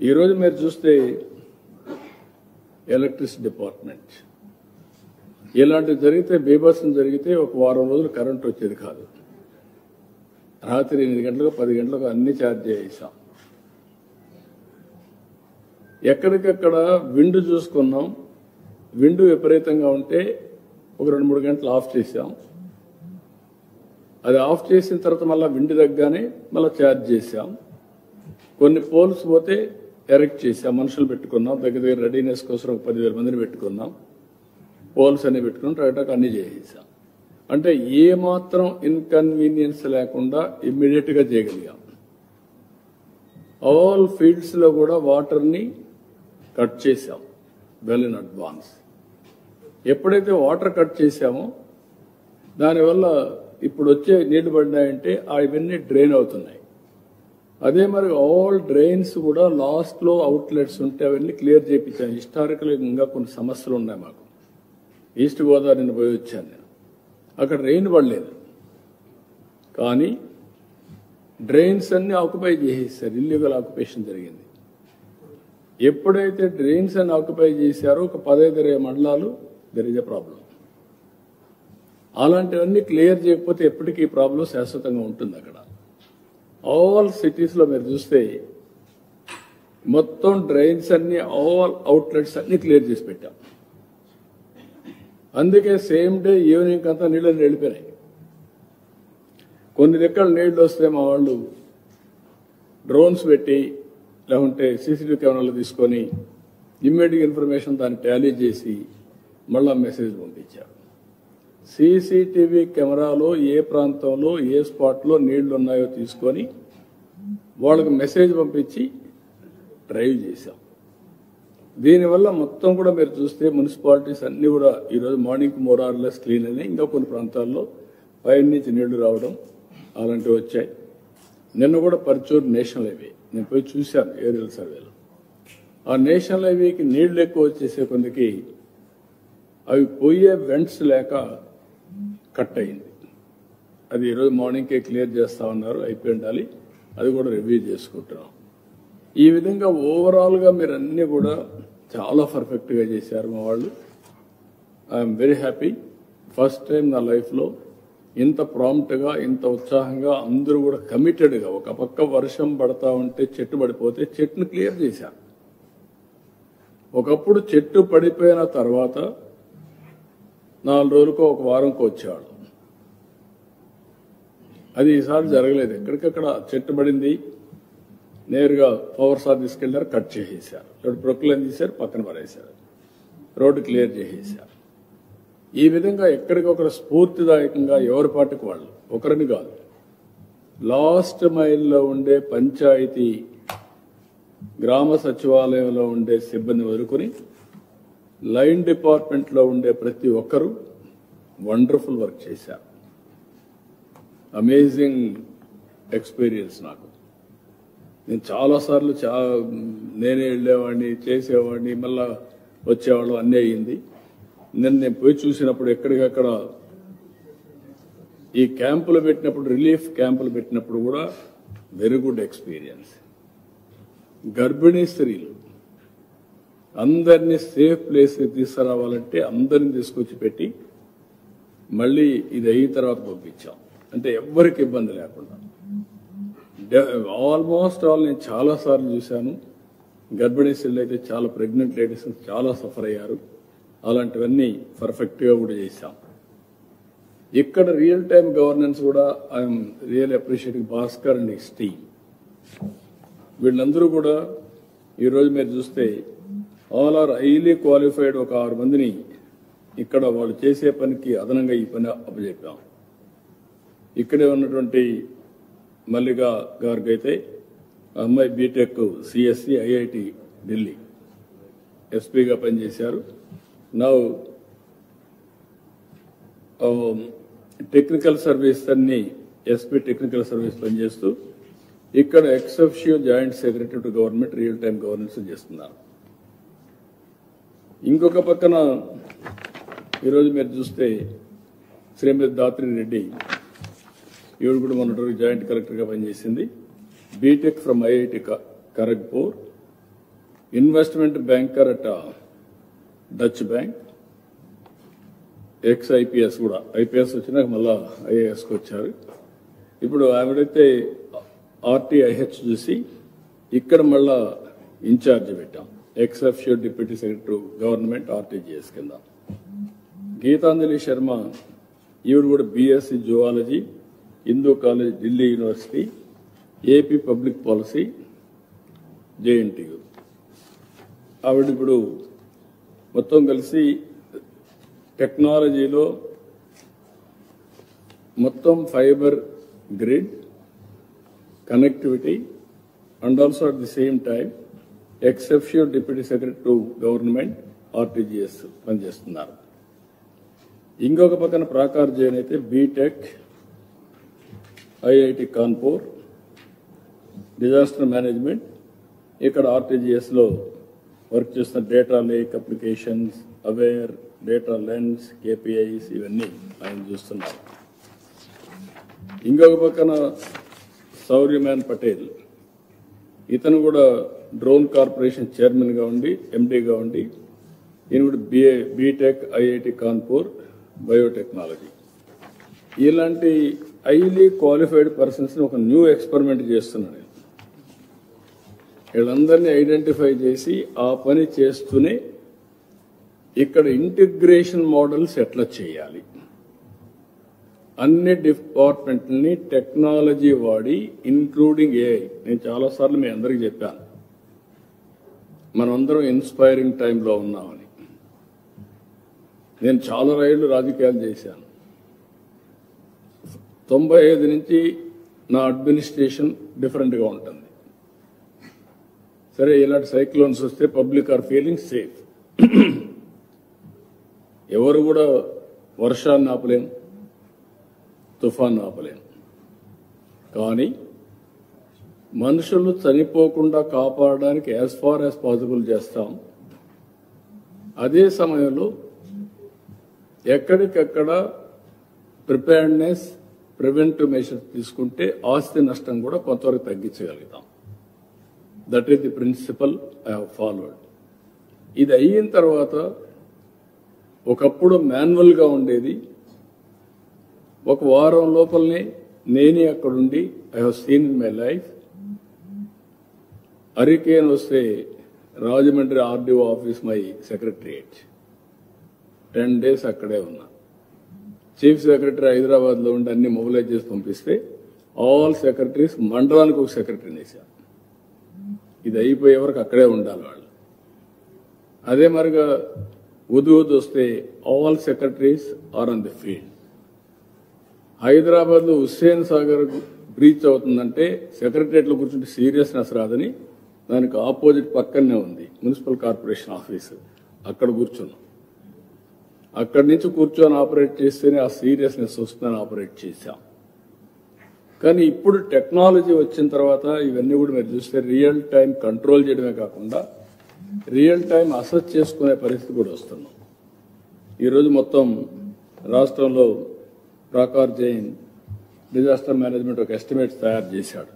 Speaker 2: ఈరోజు మీరు చూస్తే ఎలక్ట్రిసిటీ డిపార్ట్మెంట్ ఇలాంటివి జరిగితే, బీభత్సం జరిగితే ఒక వారం రోజులు కరెంట్ వచ్చేది కాదు. రాత్రి 8 గంటలకు 10 గంటలకు అన్ని ఛార్జ్ చేసాం. ఎక్కడికక్కడ విండ్ చూసుకున్నాం. విండ్ విపరీతంగా ఉంటే ఒక 2-3 గంటలు ఆఫ్ చేసాం. అది ఆఫ్ చేసిన తర్వాత మళ్ళీ విండ్ తగ్గానే మళ్ళీ ఛార్జ్ చేసాం. కొన్ని పోల్స్ పోతే ఎరెక్ట్ చేసాం, మనుషులు పెట్టుకున్నాం. దగ్గర రెడీనెస్ కోసం ఒక 10,000 మందిని పెట్టుకున్నాం. పోల్స్ అన్ని పెట్టుకుని టైటాక్ అన్ని చేసేసాం. అంటే ఏ మాత్రం ఇన్కన్వీనియన్స్ లేకుండా ఇమ్మీడియట్ గా చేయగలిగాం. ఆల్ ఫీల్డ్స్ లో కూడా వాటర్ ని కట్ చేశాం వెల్ ఇన్ అడ్వాన్స్. ఎప్పుడైతే వాటర్ కట్ చేశామో దానివల్ల ఇప్పుడు వచ్చే నీళ్లు పడినాయంటే అవన్నీ డ్రైన్ అవుతున్నాయి. అదే మరి ఆల్ డ్రైన్స్ కూడా లాస్ట్ లో అవుట్లెట్స్ ఉంటే అవన్నీ క్లియర్ చేయించాం. హిస్టారికల్ ఇంకా కొన్ని సమస్యలు ఉన్నాయి మాకు. ఈస్ట్ గోదావరిని పోయి వచ్చాను నేను, అక్కడ రెయిన్ పడలేదు కానీ డ్రైన్స్ అన్ని ఆక్యుపై చేసేసారు. ఇల్లీగల్ ఆక్యుపేషన్ జరిగింది. ఎప్పుడైతే డ్రైన్స్ అన్ని ఆక్యుపై చేశారో ఒక 15-20 మండలాలు దెర్ ఇస్ ఎ ప్రాబ్లం. అలాంటివన్నీ క్లియర్ చేయకపోతే ఎప్పటికీ ఈ ప్రాబ్లం శాశ్వతంగా ఉంటుంది. అక్కడ ఆల్ సిటీస్ లో మీరు చూస్తే మొత్తం డ్రైన్స్ అన్ని, ఆల్ అవుట్లెట్స్ అన్ని క్లియర్ చేసి పెట్టాం. అందుకే సేమ్ డే ఈవినింగ్ అంతా నీళ్ళని వెళ్ళిపోయినాయి. కొన్ని దగ్గర నీళ్లు వస్తే మా వాళ్ళు డ్రోన్స్ పెట్టి లేకుంటే సీసీటీవీ కెమెరాలు తీసుకొని ఇమ్మీడియట్ ఇన్ఫర్మేషన్ దాన్ని టాలీ చేసి మళ్ళా మెసేజ్ పంపించారు. సీసీటీవీ కెమెరాలో ఏ ప్రాంతంలో ఏ స్పాట్లో నీళ్లు ఉన్నాయో తీసుకొని వాళ్ళకి మెసేజ్ పంపించి డ్రైవ్ చేశాం. దీనివల్ల మొత్తం కూడా మీరు చూస్తే మున్సిపాలిటీస్ అన్ని కూడా ఈరోజు మార్నింగ్ మోరార్లెస్ క్లీన్ అయినాయి. ఇంకా కొన్ని ప్రాంతాల్లో పైన నుంచి నీళ్లు రావడం అలాంటివి వచ్చాయి. నిన్న కూడా పర్చూర్ నేషనల్ హైవే నేను పోయి చూశాను ఏరియల్ సర్వేలో. ఆ నేషనల్ హైవేకి నీళ్లు ఎక్కువ వచ్చేసే కొందికి అవి పోయే వెంట్స్ లేక కట్ అయింది. అది ఈరోజు మార్నింగ్కే క్లియర్ చేస్తా ఉన్నారు, అయిపోయి ఉండాలి. అది కూడా రివ్యూ చేసుకుంటున్నాం. ఈ విధంగా ఓవరాల్ గా మీరు అన్ని కూడా చాలా పర్ఫెక్ట్ గా చేశారు మా వాళ్ళు. I'm very happy. First time నా లైఫ్ లో ఇంత ప్రాంప్ట్ గా, ఇంత ఉత్సాహంగా అందరూ కూడా కమిటెడ్ గా, ఒక పక్క వర్షం పడతా ఉంటే చెట్టు పడిపోతే చెట్టును క్లియర్ చేశారు. ఒకప్పుడు చెట్టు పడిపోయిన తర్వాత 4 రోజులకో ఒక వారంకో వచ్చేవాళ్ళు. అది ఈసారి జరగలేదు. ఎక్కడికక్కడ చెట్టు పడింది, నేరుగా పవర్ సార్ తీసుకెళ్లారు, కట్ చేసేసారు. ఇప్పుడు ప్రొక్లైన్ చేశారు, పక్కన పడేశారు, రోడ్డు క్లియర్ చేసేసారు. ఈ విధంగా ఎక్కడికొకరు స్ఫూర్తిదాయకంగా ఎవరి పాటికి వాళ్ళు, ఒకరిని కాదు, లాస్ట్ మైల్లో ఉండే పంచాయతీ గ్రామ సచివాలయంలో ఉండే సిబ్బంది వదులుకొని లైన్ డిపార్ట్మెంట్ లో ఉండే ప్రతి ఒక్కరూ వండర్ఫుల్ వర్క్ చేశారు. అమేజింగ్ ఎక్స్పీరియన్స్ నాకు. నేను చాలాసార్లు నేనే వెళ్ళేవాడిని, చేసేవాడిని, మళ్ళా వచ్చేవాళ్ళు, అన్నీ అయ్యింది. నేను పోయి చూసినప్పుడు ఎక్కడికక్కడ ఈ క్యాంపులు పెట్టినప్పుడు, రిలీఫ్ క్యాంపులు పెట్టినప్పుడు కూడా వెరీ గుడ్ ఎక్స్పీరియన్స్. గర్భిణీ స్త్రీలు అందరినీ సేఫ్ ప్లేస్కి తీసుకురావాలంటే అందరిని తీసుకొచ్చి పెట్టి మళ్ళీ ఇది అయిన తర్వాత పంపించాం. అంటే ఎవ్వరికి ఇబ్బంది లేకుండా. ఆల్మోస్ట్ ఆల్ నేను చాలా సార్లు చూశాను. గర్భిణీ స్త్రీలు అయితే చాలా, ప్రెగ్నెంట్ లేడీస్ చాలా సఫర్ అయ్యారు. అలాంటివన్నీ పర్ఫెక్ట్ గా కూడా చేశాం. ఇక్కడ రియల్ టైమ్ గవర్నెన్స్ కూడా I'm real appreciating Bhaskar and his team. వీళ్ళందరూ కూడా ఈరోజు మీరు చూస్తే ఆల్ ఆర్ హైలీ క్వాలిఫైడ్. ఒక 6 మందిని ఇక్కడ వాళ్ళు చేసే పనికి అదనంగా ఈ పని అప్పచెప్పాం. ఇక్కడే ఉన్నటువంటి మల్లిక గారికి అయితే అమ్మాయి బీటెక్ సిఎస్సి ఐఐటి ఢిల్లీ ఎస్పీగా పనిచేశారు. నా టెక్నికల్ సర్వీస్ అన్ని ఎస్పీ టెక్నికల్ సర్వీస్ పనిచేస్తూ ఇక్కడ ex officio joint secretary to government real time governance చేస్తున్నారు. ఇంకొక పక్కన ఈరోజు మీరు చూస్తే శ్రీమతి దాత్రి రెడ్డి ఈవిడ కూడా మొన్నటి జాయింట్ కలెక్టర్గా పనిచేసింది. BTech from IIT Kharagpur, investment banker at Deutsche Bank, ex IPS కూడా, ఐపీఎస్ వచ్చినాక మళ్ళా ఐఏఎస్కి వచ్చారు. ఇప్పుడు ఆవిడైతే ఆర్టీఐహెచ్ చూసి ఇక్కడ మళ్ళా ఇన్ఛార్జ్ పెట్టాం, ex officio deputy secretary government RTGS కింద. గీతాంజలి శర్మ ఈవిడ కూడా BSc zoology, Hindu college Delhi university, AP public policy JNTU. ఆవిడ ఇప్పుడు మొత్తం కలిసి టెక్నాలజీలో మొత్తం fibre grid connectivity and also at the same time ex officio deputy secretary to government RTGS పనిచేస్తున్నారు. ఇంకొక పక్కన ప్రాకార్ జైన్ అయితే BTech IIT Kanpur, disaster management, ఇక్కడ ఆర్టీజీఎస్ లో వర్క్ చేస్తున్న data lake applications, aware, data lens, KPIs ఇవన్నీ ఆయన చూస్తున్నారు. ఇంకొక పక్కన సౌర్యమాన్ పటేల్, ఇతను కూడా డ్రోన్ కార్పొరేషన్ చైర్మన్ గా ఉండి ఎండీగా ఉండి ఈయన కూడా బీటెక్ ఐఐటి కాన్పూర్ బయోటెక్నాలజీ. ఇలాంటి హైలీ క్వాలిఫైడ్ పర్సన్స్ ఒక న్యూ ఎక్స్పెరిమెంట్ చేస్తున్నాడు. వీళ్ళందరినీ ఐడెంటిఫై చేసి ఆ పని చేస్తూనే ఇక్కడ ఇంటిగ్రేషన్ మోడల్స్ ఎట్లా చేయాలి, అన్ని డిపార్ట్మెంట్ని టెక్నాలజీ వాడి ఇంక్లూడింగ్ ఏఐ. నేను చాలాసార్లు మీ అందరికీ చెప్పాను, మనమందరం ఇన్స్పైరింగ్ టైంలో ఉన్నామని. నేను చాలా రైళ్లు రాజకీయాలు చేశాను. 95 నుంచి నా అడ్మినిస్ట్రేషన్ డిఫరెంట్గా ఉంటుంది. సరే, ఇలాంటి సైక్లోన్స్ వస్తే పబ్లిక్ ఆర్ ఫీలింగ్ సేఫ్. ఎవరు కూడా వర్షాన్ని ఆపలేం, తుఫాన్ ఆపలేం. కానీ మనుషులు చనిపోకుండా కాపాడడానికి యాజ్ ఫార్ యాజ్ పాసిబుల్ చేస్తాం. అదే సమయంలో ఎక్కడికక్కడ ప్రిపేర్డ్నెస్, ప్రివెంటివ్ మెషర్స్ తీసుకుంటే ఆస్తి నష్టం కూడా కొంతవరకు తగ్గించగలుగుతాం. That is the principle I have followed. ఇది అయిన తర్వాత ఒకప్పుడు మాన్యువల్గా ఉండేది. ఒక వారం లోపలనే నేనే అక్కడుండి I have seen in my life. Hurricane వస్తే Rajahmundry RDO office my secretariat 10 days అక్కడే ఉన్నా. చీఫ్ సెక్రటరీ హైదరాబాద్లో ఉండి అన్ని మొబిలైజ్ చేసి పంపిస్తే ఆల్ సెక్రటరీస్ మండలానికి ఒక సెక్రటరీని వేశాను. ఇది అయిపోయే వరకు అక్కడే ఉండాలి వాళ్ళు. అదే మరిగా ఉదు వస్తే all secretaries are on the field. హైదరాబాద్లో హుస్సేన్ సాగర్ బ్రీచ్ అవుతుందంటే సెక్రటరియట్లో కూర్చుంటే సీరియస్నెస్ రాదని దానికి ఆపోజిట్ పక్కనే ఉంది మున్సిపల్ కార్పొరేషన్ ఆఫీసు. అక్కడ కూర్చున్నాం. అక్కడి నుంచి కూర్చొని ఆపరేట్ చేస్తేనే ఆ సీరియస్నెస్ వస్తుందని ఆపరేట్ చేశాం. కానీ ఇప్పుడు టెక్నాలజీ వచ్చిన తర్వాత ఇవన్నీ కూడా మీరు చూస్తే రియల్ టైం కంట్రోల్ చేయడమే కాకుండా రియల్ టైం అసెస్ చేసుకునే పరిస్థితి కూడా వస్తున్నాం. ఈరోజు మొత్తం రాష్ట్రంలో ప్రాకార్ జైన్ డిజాస్టర్ మేనేజ్మెంట్ ఒక ఎస్టిమేట్స్ తయారు చేశాడు.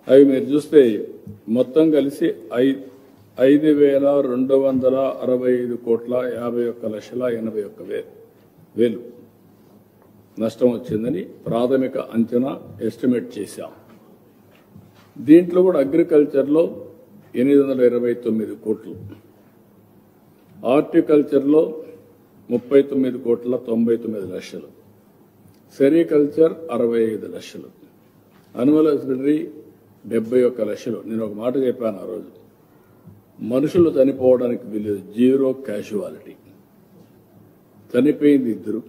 Speaker 2: అవి మీరు చూస్తే మొత్తం కలిసి 5,265,51,81,81,000 నష్టం వచ్చిందని ప్రాథమిక అంచనా ఎస్టిమేట్ చేశాం. దీంట్లో కూడా అగ్రికల్చర్లో 829 కోట్లు, హార్టికల్చర్లో 39,99 లక్షలు, సెరికల్చర్ 65 లక్షలు, అనిమల్ హస్బెండరీ 71 లక్షలు. నేను ఒక మాట చెప్పాను ఆ రోజు, మనుషులు చనిపోవడానికి వీలేదు, 0 క్యాజువాలిటీ. చనిపోయింది 2.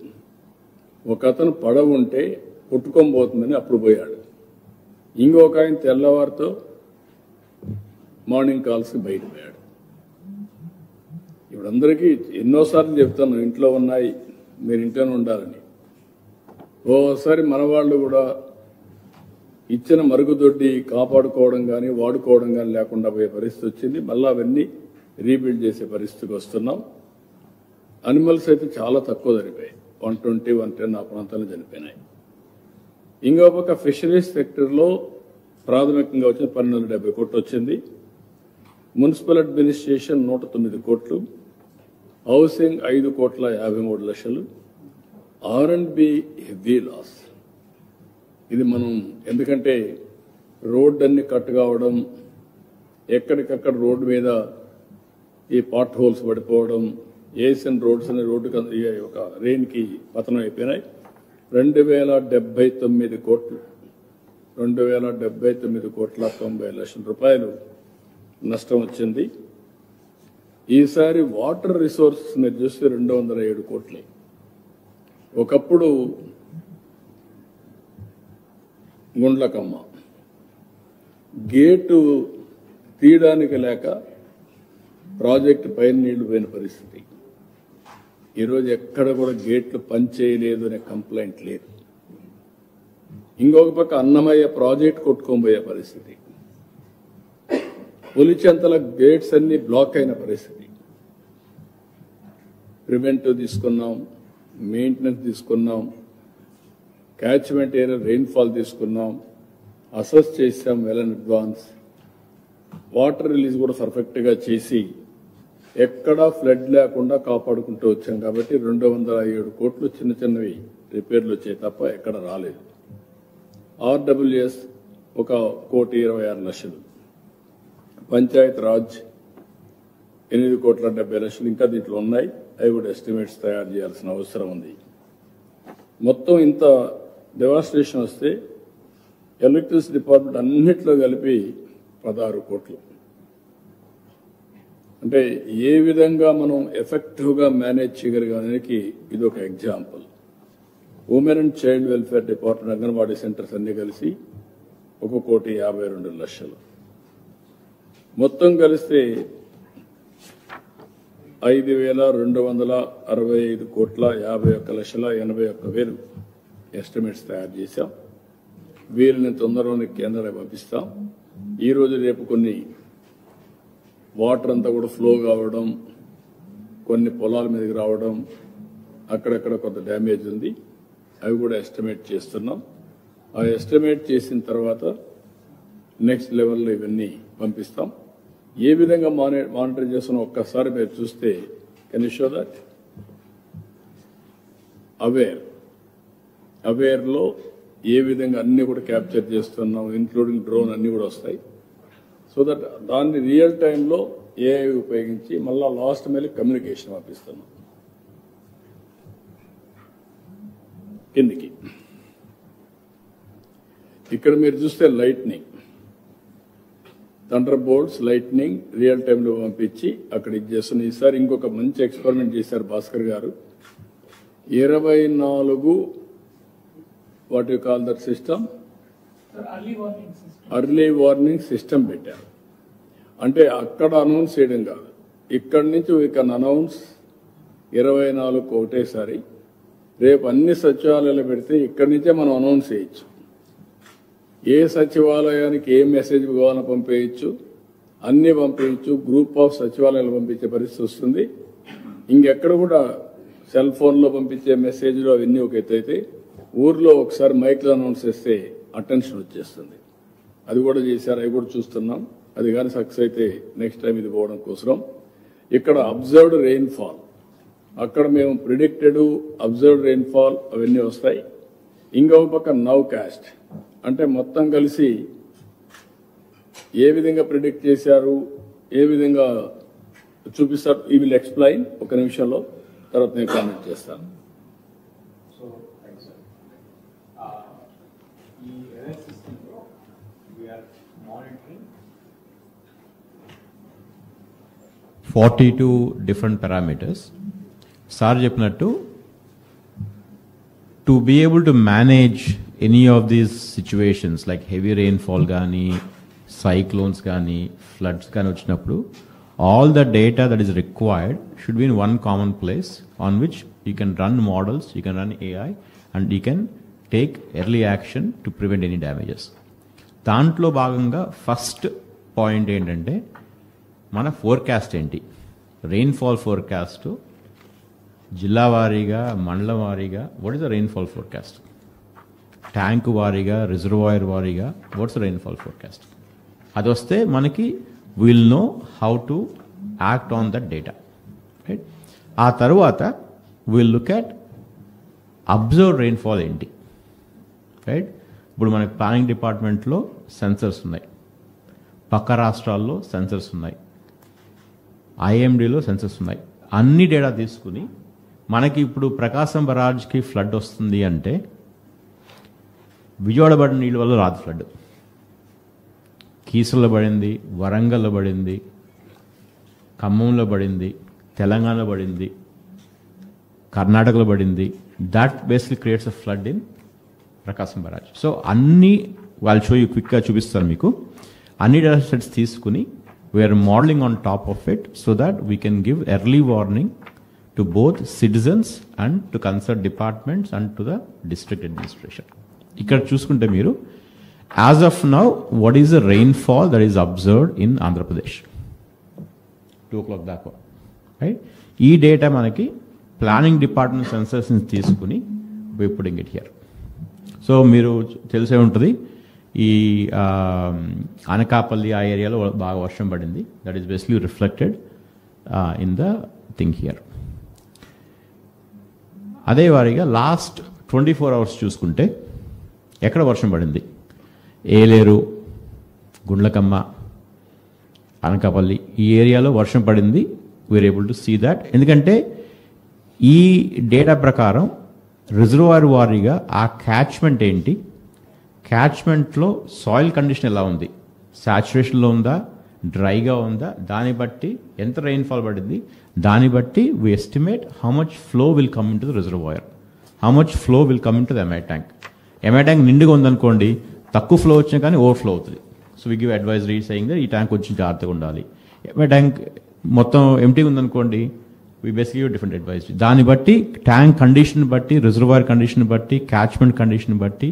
Speaker 2: ఒక అతను పడవ ఉంటే కొట్టుకొని పోతుందని అప్పుడు పోయాడు. ఇంకొక ఆయన తెల్లవారితో మార్నింగ్ కాల్స్కి బయటపోయాడు. ఇప్పుడు అందరికీ ఎన్నోసార్లు చెప్తాను, ఇంట్లో ఉన్నాయి మీరు ఇంట్లోనే ఉండాలని. ఓసారి మన వాళ్ళు కూడా ఇచ్చిన మరుగుదొడ్డి కాపాడుకోవడం కానీ వాడుకోవడం కానీ లేకుండా పోయే పరిస్థితి వచ్చింది. మళ్ళీ అవన్నీ రీబిల్డ్ చేసే పరిస్థితికి వస్తున్నాం. అనిమల్స్ అయితే చాలా తక్కువ చనిపోయాయి, 120, 110 ఆ ప్రాంతాల్లో చనిపోయినాయి. ఇంకో పక్క ఫిషరీస్ సెక్టర్లో ప్రాథమికంగా వచ్చిన 1270 కోట్లు వచ్చింది. మున్సిపల్ అడ్మినిస్ట్రేషన్ 109 కోట్లు, హౌసింగ్ 5,53,00,000, R&B హెవీ లాస్. ఇది మనం ఎందుకంటే రోడ్డు అన్ని కట్ కావడం, ఎక్కడికక్కడ రోడ్డు మీద ఈ పాట్ హోల్స్ పడిపోవడం, ఏసియన్ రోడ్స్ అనే రోడ్డు ఒక రెయిన్కి పతనం అయిపోయినాయి. 2,079 కోట్లు, 2,079,90,00,000 రూపాయలు నష్టం వచ్చింది. ఈసారి వాటర్ రిసోర్సెస్ మీరు చూస్తే 207 కోట్లు. ఒకప్పుడు గుండ్లకమ్మ గేటు తీయడానికి లేక ప్రాజెక్టు పైన నీళ్లు పోయిన పరిస్థితి. ఈరోజు ఎక్కడ కూడా గేట్లు పనిచేయలేదు అనే కంప్లైంట్ లేదు. ఇంకొక పక్క అన్నమయ్య ప్రాజెక్ట్ కొట్టుకోబోయే పరిస్థితి, పులిచెంతల గేట్స్ అన్ని బ్లాక్ అయిన పరిస్థితి. ప్రివెంటివ్ తీసుకున్నాం, మెయింటెనెన్స్ తీసుకున్నాం, క్యాచ్మెంట్ ఏరియా రెయిన్ఫాల్ తీసుకున్నాం, అసెస్ చేసాం well in advance, water release కూడా పర్ఫెక్ట్గా చేసి ఎక్కడా ఫ్లడ్ లేకుండా కాపాడుకుంటూ వచ్చాం. కాబట్టి 207 కోట్లు చిన్న చిన్నవి రిపేర్లు వచ్చాయి తప్ప ఎక్కడ రాలేదు. RWS 1,26,00,000, పంచాయత్ రాజ్ 8,70,00,000 ఇంకా దీంట్లో ఉన్నాయి. అవి కూడా ఎస్టిమేట్స్ తయారు చేయాల్సిన అవసరం ఉంది. మొత్తం ఇంత డెవాస్టేషన్ వస్తే ఎలక్ట్రిసిటీ డిపార్ట్మెంట్ అన్నిట్లో కలిపి 16 కోట్లు. అంటే ఏ విధంగా మనం ఎఫెక్టివ్గా మేనేజ్ చేయగలిగానికి ఇది ఒక example. Women and child welfare department, anganwadi centres అన్ని కలిసి 1,52,00,000. మొత్తం కలిస్తే 5,265,51,81,81,000 ఎస్టిమేట్స్ తయారు చేశాం. వీళ్ళని తొందరలోనే కేంద్రానికి పంపిస్తాం. ఈరోజు రేపు కొన్ని వాటర్ అంతా కూడా ఫ్లో కావడం, కొన్ని పొలాల మీదకి రావడం, అక్కడక్కడ కొంత డ్యామేజ్ ఉంది. అవి కూడా ఎస్టిమేట్ చేస్తున్నాం. ఆ ఎస్టిమేట్ చేసిన తర్వాత నెక్స్ట్ లెవెల్లో ఇవన్నీ పంపిస్తాం. ఏ విధంగా మానిటర్ చేస్తున్నా ఒక్కసారి మీరు చూస్తే కెన్ యూ షో దట్ అవేర్లో ఏ విధంగా అన్ని కూడా క్యాప్చర్ చేస్తున్నాం, ఇంక్లూడింగ్ డ్రోన్ అన్ని కూడా వస్తాయి. సో దట్ దాన్ని రియల్ టైంలో ఏఐ ఉపయోగించి మళ్ళా లాస్ట్ మైల్ కమ్యూనికేషన్ పంపిస్తున్నాం. కిందికి ఇక్కడ మీరు చూస్తే lightning, thunder bolts lightning real టైంలో పంపించి అక్కడ ఇది చేస్తున్నాం. ఈసారి ఇంకొక మంచి ఎక్స్పెరిమెంట్ చేశారు భాస్కర్ గారు. 24 what you call that system, early warning system పెట్టారు. అంటే అక్కడ అనౌన్స్ చేయడం కాదు, ఇక్కడి నుంచి వీ కెన్ అనౌన్స్ 24 ఒకటేసారి. రేపు అన్ని సచివాలయాలు పెడితే ఇక్కడి నుంచే మనం అనౌన్స్ చేయొచ్చు. ఏ సచివాలయానికి ఏ మెసేజ్ కావాలని పంపేయచ్చు, అన్ని పంపేయచ్చు. గ్రూప్ ఆఫ్ సచివాలయాలు పంపించే పరిస్థితి వస్తుంది. ఇంకెక్కడ కూడా సెల్ ఫోన్లో పంపించే మెసేజ్లు అవన్నీ ఒక ఎత్తు అయితే, ఊర్లో ఒకసారి మైక్లో అనౌన్స్ చేస్తే అటెన్షన్ వచ్చేస్తుంది. అది కూడా చేశారు, అవి కూడా చూస్తున్నాం. అది కానీ సక్సెస్ అయితే నెక్స్ట్ టైం ఇది పోవడం కోసం. ఇక్కడ అబ్జర్వ్డ్ రెయిన్ఫాల్, అక్కడ మేము ప్రిడిక్టెడ్ అబ్జర్వ్డ్ రెయిన్ఫాల్ అవన్నీ వస్తాయి. ఇంకొక పక్క నౌ కాస్ట్, అంటే మొత్తం కలిసి ఏ విధంగా ప్రిడిక్ట్ చేశారు, ఏ విధంగా చూపిస్తారు. ఈ విల్ ఎక్స్ప్లెయిన్ ఒక నిమిషంలో, తర్వాత నేను కామెంట్ చేస్తాను.
Speaker 3: So thanks sir. ఈ ఎర్రర్ సిస్టమ్ లో we are monitoring
Speaker 4: 42 different parameters. సార్ చెప్పినట్టు to be able to manage any of these situations like heavy rainfall గానీ cyclones కానీ floods కానీ వచ్చినప్పుడు all the data that is required should be in one common place on which you can run models, you can run AI, and you can take early action to prevent any damages. దాంట్లో భాగంగా first point ఏంటంటే మన forecast ఏంటి, rainfall forecast జిల్లా వారీగా మండలం వారీగా what is the rainfall forecast, tank వారీగా రిజర్వాయర్ వారీగా వాట్స్ ద రెయిన్ఫాల్ ఫోర్కాస్ట్. అది వస్తే మనకి will know how to act on that data, right. ఆ తర్వాత will look at observe rainfall ఏంటి, రైట్. ఇప్పుడు మనకి ప్లానింగ్ డిపార్ట్మెంట్లో సెన్సర్స్ ఉన్నాయి, పక్క రాష్ట్రాల్లో సెన్సర్స్ ఉన్నాయి, ఐఎండీలో సెన్సర్స్ ఉన్నాయి. అన్ని డేటా తీసుకుని మనకి ఇప్పుడు ప్రకాశం బరాజ్కి ఫ్లడ్ వస్తుంది అంటే విజయవాడ పడిన నీళ్ళ వల్ల రాదు ఫ్లడ్, కీసుల్లో పడింది, వరంగల్లో పడింది, ఖమ్మంలో పడింది, తెలంగాణలో పడింది, కర్ణాటకలో పడింది. That basically creates a flood in Prakasam barrage. So అన్ని వాళ్ళు షో యూ క్విక్గా చూపిస్తారు మీకు. అన్ని డేటా సెట్స్ తీసుకుని we are modelling on top of it so that we can give early warning to both citizens and to concern departments and to the district administration. ఇక్కడ చూసుకుంటే మీరు as of now what is the rainfall that is observed in Andhra Pradesh 2 o'clock దాకా, right. ఈ data మనకి planning department sensors తీసుకుని వి putting it here. So మీరు తెలిసే ఉంటుంది ఈ అనకాపల్లి ఆ ఏరియాలో బాగా వర్షం పడింది. That is basically reflected in the thing here. అదే వారిగా లాస్ట్ 24 hours చూసుకుంటే ఎక్కడ వర్షం పడింది, ఏలేరు, గుండ్లకమ్మ, అనకాపల్లి ఈ ఏరియాలో వర్షం పడింది. We are able to see that. ఎందుకంటే ఈ డేటా ప్రకారం రిజర్వాయర్ వారీగా ఆ క్యాచ్మెంట్ ఏంటి, క్యాచ్మెంట్లో సాయిల్ కండిషన్ ఎలా ఉంది, సాచురేషన్లో ఉందా, డ్రైగా ఉందా, దాన్ని బట్టి ఎంత రెయిన్ఫాల్ పడింది, దాన్ని బట్టి we estimate how much flow will come in to the reservoir, how much flow will come in to the MI tank. MI tank నిండుగా ఉందనుకోండి, తక్కువ ఫ్లో వచ్చినా కానీ ఓవర్ఫ్లో అవుతుంది. So we give advisory saying that ఈ tank కొంచెం జాగ్రత్తగా ఉండాలి. ఎంఐ ట్యాంక్ మొత్తం ఎంటీగా ఉందనుకోండి, వీ బేసిక్లీ డిఫరెంట్ అడ్వైజరీ. దాన్ని బట్టి ట్యాంక్ కండిషన్ బట్టి, రిజర్వాయర్ కండిషన్ బట్టి, క్యాచ్మెంట్ కండిషన్ బట్టి,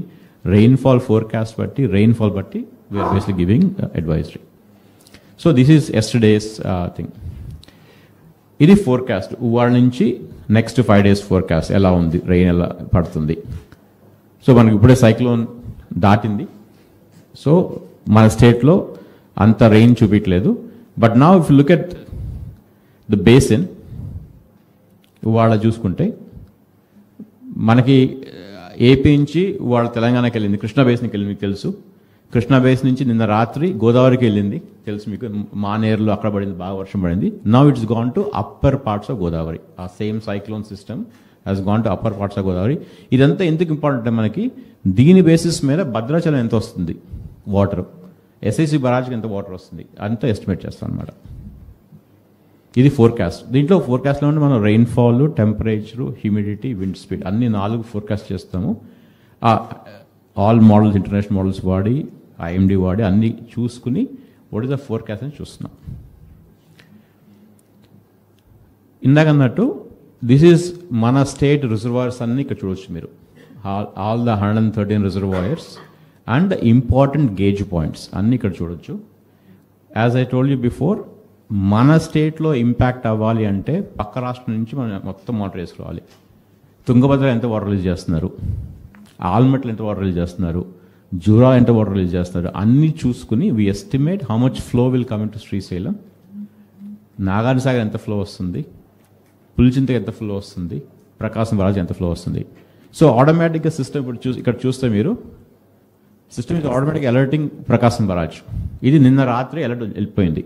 Speaker 4: రెయిన్ఫాల్ ఫోర్కాస్ట్ బట్టి, రెయిన్ఫాల్ బట్టి we are basically giving advisory. So this is yesterday's thing. ఇది ఫోర్కాస్ట్. వాళ్ళ నుంచి నెక్స్ట్ 5 days ఫోర్కాస్ట్ ఎలా ఉంది, రెయిన్ ఎలా పడుతుంది. సో మనకి ఇప్పుడే సైక్లోన్ దాటింది. సో మన స్టేట్లో అంత రెయిన్ చూపించలేదు. But now if look at the basin వాళ్ళ చూసుకుంటే మనకి ఏపీ నుంచి వాళ్ళ తెలంగాణకి వెళ్ళింది, కృష్ణా బేసిన్కి వెళ్ళింది, మీకు తెలుసు. కృష్ణా బేసిన్ నుంచి నిన్న రాత్రి గోదావరికి వెళ్ళింది, తెలుసు మీకు. మానేరులో అక్కడ పడింది, బాగా వర్షం పడింది. Now it's gone to upper parts of Godavari. ఆ same cyclone system has gone to upper parts of Godavari. ఇదంతా ఎందుకు ఇంపార్టెంట్ అంటే మనకి దీని బేసిస్ మీద భద్రాచలం ఎంత వస్తుంది వాటర్, ఎస్ఐసి బరాజ్కి ఎంత వాటర్ వస్తుంది అంతా ఎస్టిమేట్ చేస్తాం అనమాట. ఇది ఫోర్కాస్ట్. దీంట్లో ఫోర్కాస్ట్లో ఉంటే మనం rainfall, temperature, humidity, wind speed అన్ని 4 ఫోర్కాస్ట్ చేస్తాము. ఆల్ మోడల్స్, ఇంటర్నేషనల్ మోడల్స్ వాడి, ఐఎండి వాడి అన్ని చూసుకుని వాట్ ఇస్ ద ఫోర్కాస్ట్ అని చూస్తున్నాం. ఇందాక అన్నట్టు దిస్ ఈజ్ మన స్టేట్ రిజర్వాయర్స్ అన్ని ఇక్కడ చూడవచ్చు మీరు. All the 113 reservoirs and the important gauge points అన్ని ఇక్కడ చూడొచ్చు. As I told you before, మన స్టేట్లో ఇంపాక్ట్ అవ్వాలి అంటే పక్క రాష్ట్రం నుంచి మనం మొత్తం వాటర్ వేసుకోవాలి. తుంగభద్ర ఎంత వాటర్ రిలీజ్ చేస్తున్నారు, ఆల్మట్లు ఎంత వాటర్ రిలీజ్ చేస్తున్నారు, జూరా ఎంత వాటర్ రిలీజ్ చేస్తున్నారు, అన్నీ చూసుకుని we estimate how much flow will come in to Srisailam, Nagarjuna Sagar ఎంత ఫ్లో వస్తుంది, పులిచింతకి ఎంత ఫ్లో వస్తుంది, ప్రకాశం బరాజ్ ఎంత ఫ్లో వస్తుంది. సో ఆటోమేటిక్గా సిస్టమ్ ఇప్పుడు ఇక్కడ చూస్తే మీరు సిస్టమ్ ఇది ఆటోమేటిక్ అలర్టింగ్ ప్రకాశం బరాజ్. ఇది నిన్న రాత్రి అలర్ట్ వెళ్ళిపోయింది.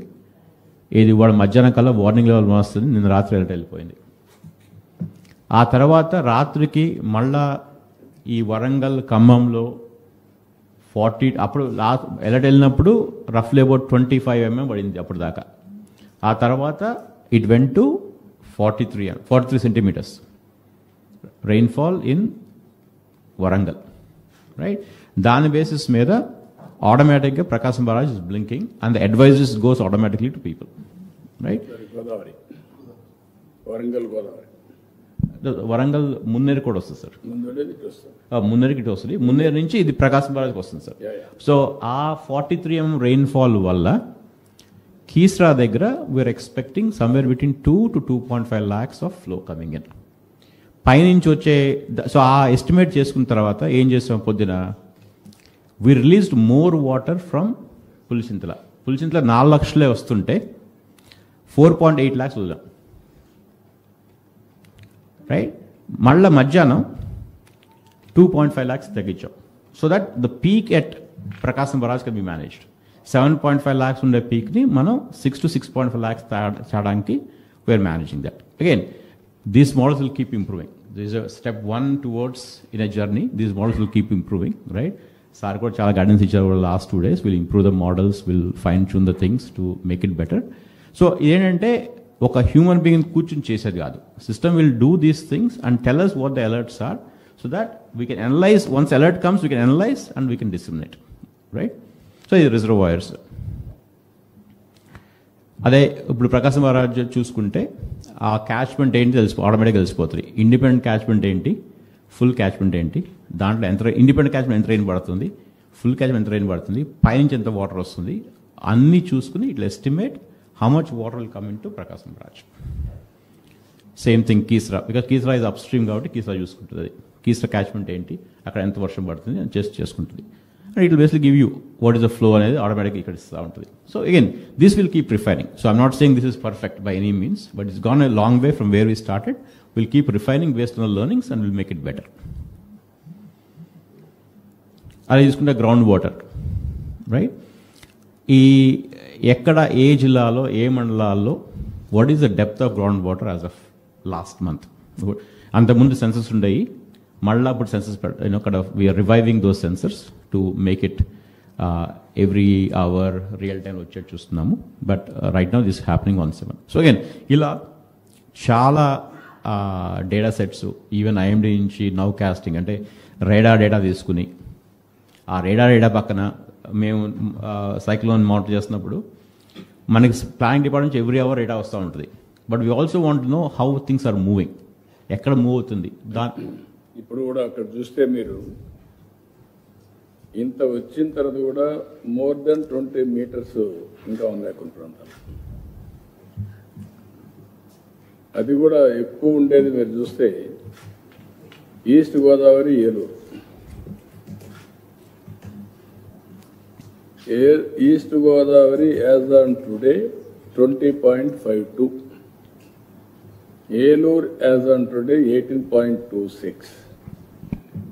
Speaker 4: ఇది వాడు మధ్యాహ్నం కల్లా వార్నింగ్ లెవెల్ వస్తుంది, నిన్న రాత్రి అలర్ట్ వెళ్ళిపోయింది. ఆ తర్వాత రాత్రికి మళ్ళా ఈ వరంగల్, ఖమ్మంలో 40 అప్పుడు అలర్ట్ వెళ్ళినప్పుడు రఫ్లీ అబౌట్ 25 mm పడింది అప్పుడు దాకా. ఆ తర్వాత it went to 43 centimeters rainfall in Warangal, right. దాని బేసిస్ మీద automatically Prakasam Barrage is blinking and the advices goes automatically to people, right?
Speaker 2: Godavari, Warangal Godavari
Speaker 4: Warangal Munneru కూడా వస్తుంది సార్, మున్నేరుకి ఇటు వస్తుంది, మున్నేరు నుంచి ఇది ప్రకాశం బారాజ్కి వస్తుంది సార్. సో ఆ 43 mm రెయిన్ఫాల్ వల్ల కీస్రా దగ్గర we are expecting somewhere between 2 to 2.5 lakhs of flow coming in. పైనుంచి వచ్చే సో ఆ ఎస్టిమేట్ చేసుకున్న తర్వాత ఏం చేసాం, పొద్దున we released more water from Pulichintala 4 లక్షలే వస్తుంటే 4.8 lakhs వదిలాం, రైట్. మళ్ళీ మధ్యాహ్నం 2.5 lakhs తగ్గించాం. So that the peak at Prakasam barrage can be managed. 7.5 lakhs ఉండే పీక్ని మనం 6 to 6.5 lakhs చేయడానికి we are managing that. Again these models will keep improving. This is step 1 towards in a journey. These models will keep improving, right. Sir కూడా చాలా guidance ఇచ్చారు last 2 days. Will improve the models, will fine tune the things to make it better. So ఇదేంటంటే ఒక human being కూర్చొని చేసేది కాదు. System will do these things and tell us what the alerts are so that we can analyze. Once alert comes, we can analyze and we can disseminate, right? So ఇది reservoirs. అదే ఇప్పుడు ప్రకాశం barrage చూసుకుంటే ఆ catchment ఏంటి ఆటోమేటిక్గా తెలిసిపోతుంది. Independent catchment ఏంటి, full catchment ఏంటి, దాంట్లో ఎంత ఇండిపెండెంట్ క్యాచ్మెంట్ ఎంత రెయిన్ పడుతుంది, ఫుల్ క్యాచ్మెంట్ ఎంత రెయిన్ పడుతుంది, పైనుంచి ఎంత వాటర్ వస్తుంది, అన్నీ చూసుకుని ఇట్లా estimate how much water will come into Prakasam Barrage. Same thing Keesra, because Keesra is upstream కాబట్టి Keesra చూసుకుంటుంది. Keesra catchment ఏంటి, అక్కడ ఎంత వర్షం పడుతుంది అని చేసుకుంటుంది. And it will basically give you what is the flow అనేది ఆటోమేటిక్గా ఇక్కడ ఇస్తూ ఉంటుంది. So again, this will keep refining. So I'm not saying this is perfect by any means, but it's gone a long way from where we started. We'll keep refining based on the learnings and we'll make it better. అలా చూసుకుంటే ground water, right. ఈ ఎక్కడ ఏ జిల్లాలో ఏ మండలాల్లో what is the depth of ground water as of last month. అంతకుముందు sensors ఉండేవి, మళ్ళీ ఇప్పుడు సెన్సర్స్ అక్కడ we're reviving those sensors to make it every hour real time వచ్చేట్టు చూస్తున్నాము. But right now this happening on 7. So again ఇలా చాలా data sets, even IMD నుంచి నౌ కాస్టింగ్ అంటే రేడార్ డేటా తీసుకుని ఆ రేడార్ డేటా పక్కన మేము సైక్లోన్ మానిటర్ చేస్తున్నప్పుడు మనకి ప్లానింగ్ డిపార్ట్మెంట్ నుంచి ఎవ్రీ అవర్ డేటా వస్తూ ఉంటుంది. But we also want to know how things are moving, ఎక్కడ మూవ్ అవుతుంది.
Speaker 2: ఇప్పుడు కూడా అక్కడ చూస్తే మీరు ఇంత వచ్చిన తర్వాత కూడా మోర్ దెన్ 20 meters ఇంకా ఉన్నాయి కొన్ని ప్రాంతాలు. అది కూడా ఎక్కువ ఉండేది మీరు చూస్తే east Godavari, Eluru. East Godavari as on today 20.52, Elur as on today 18.26,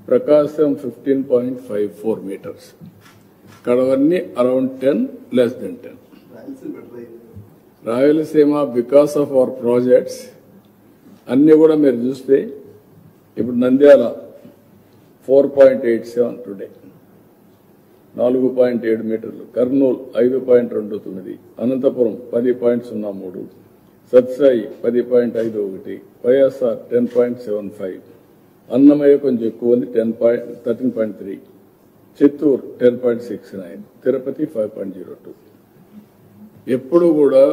Speaker 2: Prakasam 15.54 meters, Kadavarni around 10, less than 10. Rayalaseema, because of our projects, అన్ని కూడా మీరు చూస్తే ఇప్పుడు నంద్యాల 4.87 today, 4.7 మీటర్లు, కర్నూలు 5.29, అనంతపురం 10.03, సత్సాయి 10.51, వైఎస్ఆర్ 10.75, అన్నమయ్య కొంచెం ఎక్కువ ఉంది 13.3, చిత్తూరు 10.69, తిరుపతి 5.02. ఎప్పుడు కూడా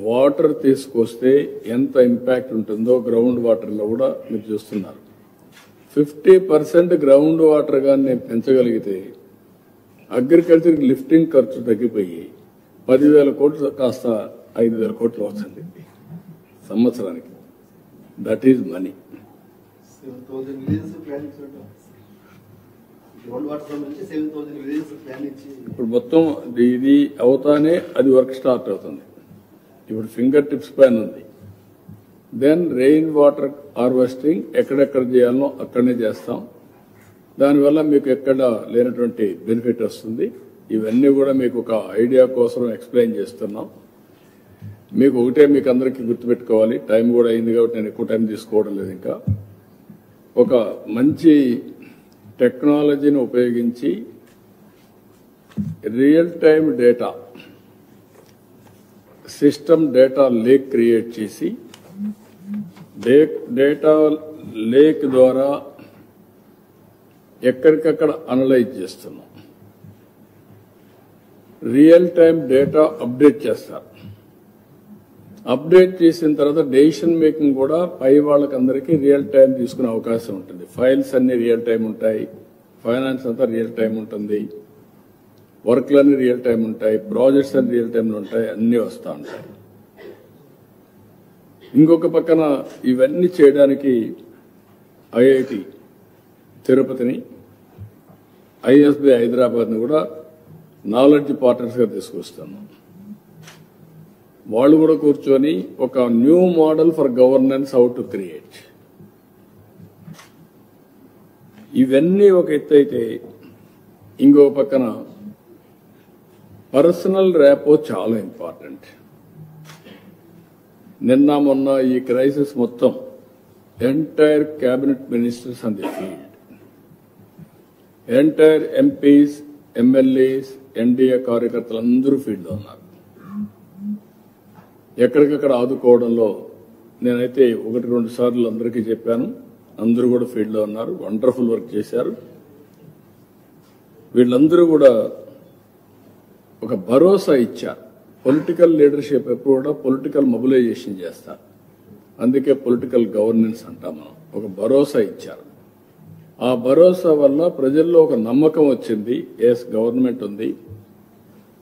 Speaker 2: వాటర్ తీసుకొస్తే ఎంత ఇంపాక్ట్ ఉంటుందో గ్రౌండ్ వాటర్లో కూడా మీరు చూస్తున్నారు. 50% గ్రౌండ్ వాటర్ కానీ నేను పెంచగలిగితే అగ్రికల్చర్ లిఫ్టింగ్ ఖర్చు తగ్గిపోయి 10,000 కోట్లు కాస్త 5,000 కోట్లు అవుతుంది సంవత్సరానికి. That is money. ఇప్పుడు మొత్తం ఇది అవుతానే అది వర్క్ స్టార్ట్ అవుతుంది. ఇప్పుడు ఫింగర్ టిప్స్ పైన ఉంది. దెన్ రెయిన్ వాటర్ హార్వెస్టింగ్ ఎక్కడెక్కడ చేయాలనో అక్కడనే చేస్తాం. దానివల్ల మీకు ఎక్కడ లేనటువంటి బెనిఫిట్ వస్తుంది. ఇవన్నీ కూడా మీకు ఒక ఐడియా కోసం ఎక్స్ప్లెయిన్ చేస్తున్నాం. మీకు ఒకటే మీకు అందరికీ గుర్తుపెట్టుకోవాలి, టైం కూడా అయింది కాబట్టి నేను ఎక్కువ టైం తీసుకోవడం లేదు. ఇంకా ఒక మంచి టెక్నాలజీని ఉపయోగించి real time data system data lake create చేసి డేటా లేక్ ద్వారా ఎక్కడికక్కడ అనలైజ్ చేస్తున్నాం. రియల్ టైం డేటా అప్డేట్ చేస్తారు. అప్డేట్ చేసిన తర్వాత డెసిషన్ మేకింగ్ కూడా పై వాళ్ళకందరికీ రియల్ టైం తీసుకునే అవకాశం ఉంటుంది. ఫైల్స్ అన్ని రియల్ టైం ఉంటాయి, ఫైనాన్స్ అంతా రియల్ టైం ఉంటుంది, వర్క్లన్నీ రియల్ టైం ఉంటాయి, ప్రాజెక్ట్స్ అన్ని రియల్ టైంలో ఉంటాయి, అన్నీ వస్తూ ఉంటాయి. ఇంకొక పక్కన ఇవన్నీ చేయడానికి ఐఐటి తిరుపతిని, ఐఎస్బి హైదరాబాద్ని కూడా నాలెడ్జ్ పార్ట్నర్స్గా తీసుకొస్తున్నాం. వాళ్ళు కూడా కూర్చొని ఒక new model for governance how to create. ఇవన్నీ ఒక ఎత్తు అయితే, ఇంకొక పక్కన పర్సనల్ ర్యాపో చాలా ఇంపార్టెంట్. నిన్న మొన్న ఈ క్రైసిస్ మొత్తం entire cabinet ministers on the field, entire MPs, MLAs, NDA కార్యకర్తలు అందరూ ఫీల్డ్లో ఉన్నారు. ఎక్కడికక్కడ ఆదుకోవడంలో నేనైతే 1-2 సార్లు అందరికీ చెప్పాను. అందరూ కూడా ఫీల్డ్లో ఉన్నారు, వండర్ఫుల్ వర్క్ చేశారు. వీళ్ళందరూ కూడా ఒక భరోసా ఇచ్చారు. పొలిటికల్ లీడర్షిప్ ఎప్పుడు కూడా పొలిటికల్ మొబిలైజేషన్ చేస్తారు, అందుకే పొలిటికల్ గవర్నెన్స్ అంటాం మనం. ఒక భరోసా ఇచ్చారు. ఆ భరోసా వల్ల ప్రజల్లో ఒక నమ్మకం వచ్చింది. ఎస్, గవర్నమెంట్ ఉంది,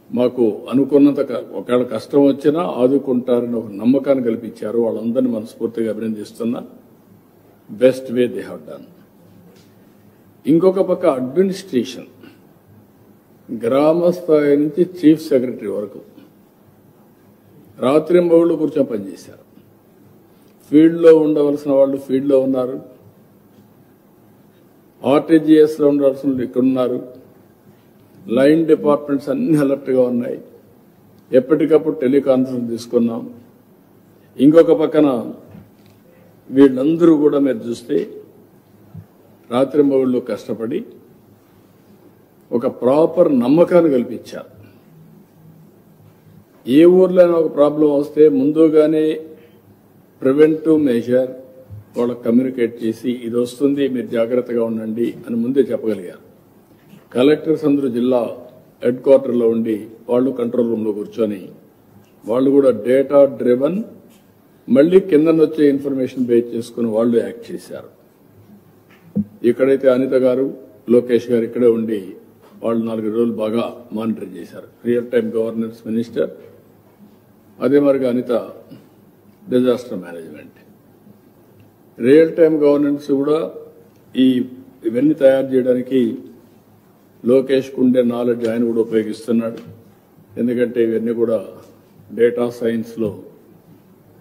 Speaker 2: మాకు అనుకున్నంత ఒకవేళ కష్టం వచ్చినా ఆదుకుంటారని ఒక నమ్మకాన్ని కల్పించారు. వాళ్ళందరినీ మనస్ఫూర్తిగా అభినందిస్తున్నా. Best way they have done. ఇంకొక పక్క అడ్మినిస్ట్రేషన్, గ్రామ స్థాయి నుంచి చీఫ్ సెక్రటరీ వరకు రాత్రింబవళ్లు కూర్చొని పనిచేశారు. ఫీల్డ్లో ఉండవలసిన వాళ్ళు ఫీల్డ్లో ఉన్నారు, ఆర్టీజీఎస్లో ఉండవలసిన వాళ్ళు ఇక్కడ ఉన్నారు, లైన్ డిపార్ట్మెంట్స్ అన్ని అలర్ట్గా ఉన్నాయి. ఎప్పటికప్పుడు టెలికాన్ఫరెన్స్ తీసుకున్నాం. ఇంకొక పక్కన వీళ్ళందరూ కూడా మీరు చూస్తే రాత్రింబవళ్లు కష్టపడి ఒక ప్రాపర్ నమ్మకాన్ని కల్పించారు. ఏ ఊర్లోనే ఒక ప్రాబ్లం వస్తే ముందుగానే ప్రివెంటివ్ మెజర్ వాళ్ళకి కమ్యూనికేట్ చేసి ఇది వస్తుంది మీరు జాగ్రత్తగా ఉండండి అని ముందే చెప్పగలిగారు. కలెక్టర్స్ అందరూ జిల్లా హెడ్ క్వార్టర్లో ఉండి వాళ్ళు కంట్రోల్ రూమ్లో కూర్చొని వాళ్ళు కూడా డేటా డ్రివన్, మళ్లీ కింద వచ్చే ఇన్ఫర్మేషన్ బేస్ చేసుకుని వాళ్ళు యాక్ట్ చేశారు. ఇక్కడైతే అనిత గారు, లోకేష్ గారు ఇక్కడే ఉండి వాళ్ళు 4 రోజులు బాగా మానిటర్ చేశారు. రియల్ టైం గవర్నెన్స్ మినిస్టర్, అదే మరిగా Anitha disaster management. Real time governance కూడా ఇవన్నీ తయారు చేయడానికి లోకేష్ కుండే నాలెడ్జ్ ఆయన కూడా ఉపయోగిస్తున్నాడు. ఎందుకంటే ఇవన్నీ కూడా డేటా సైన్స్లో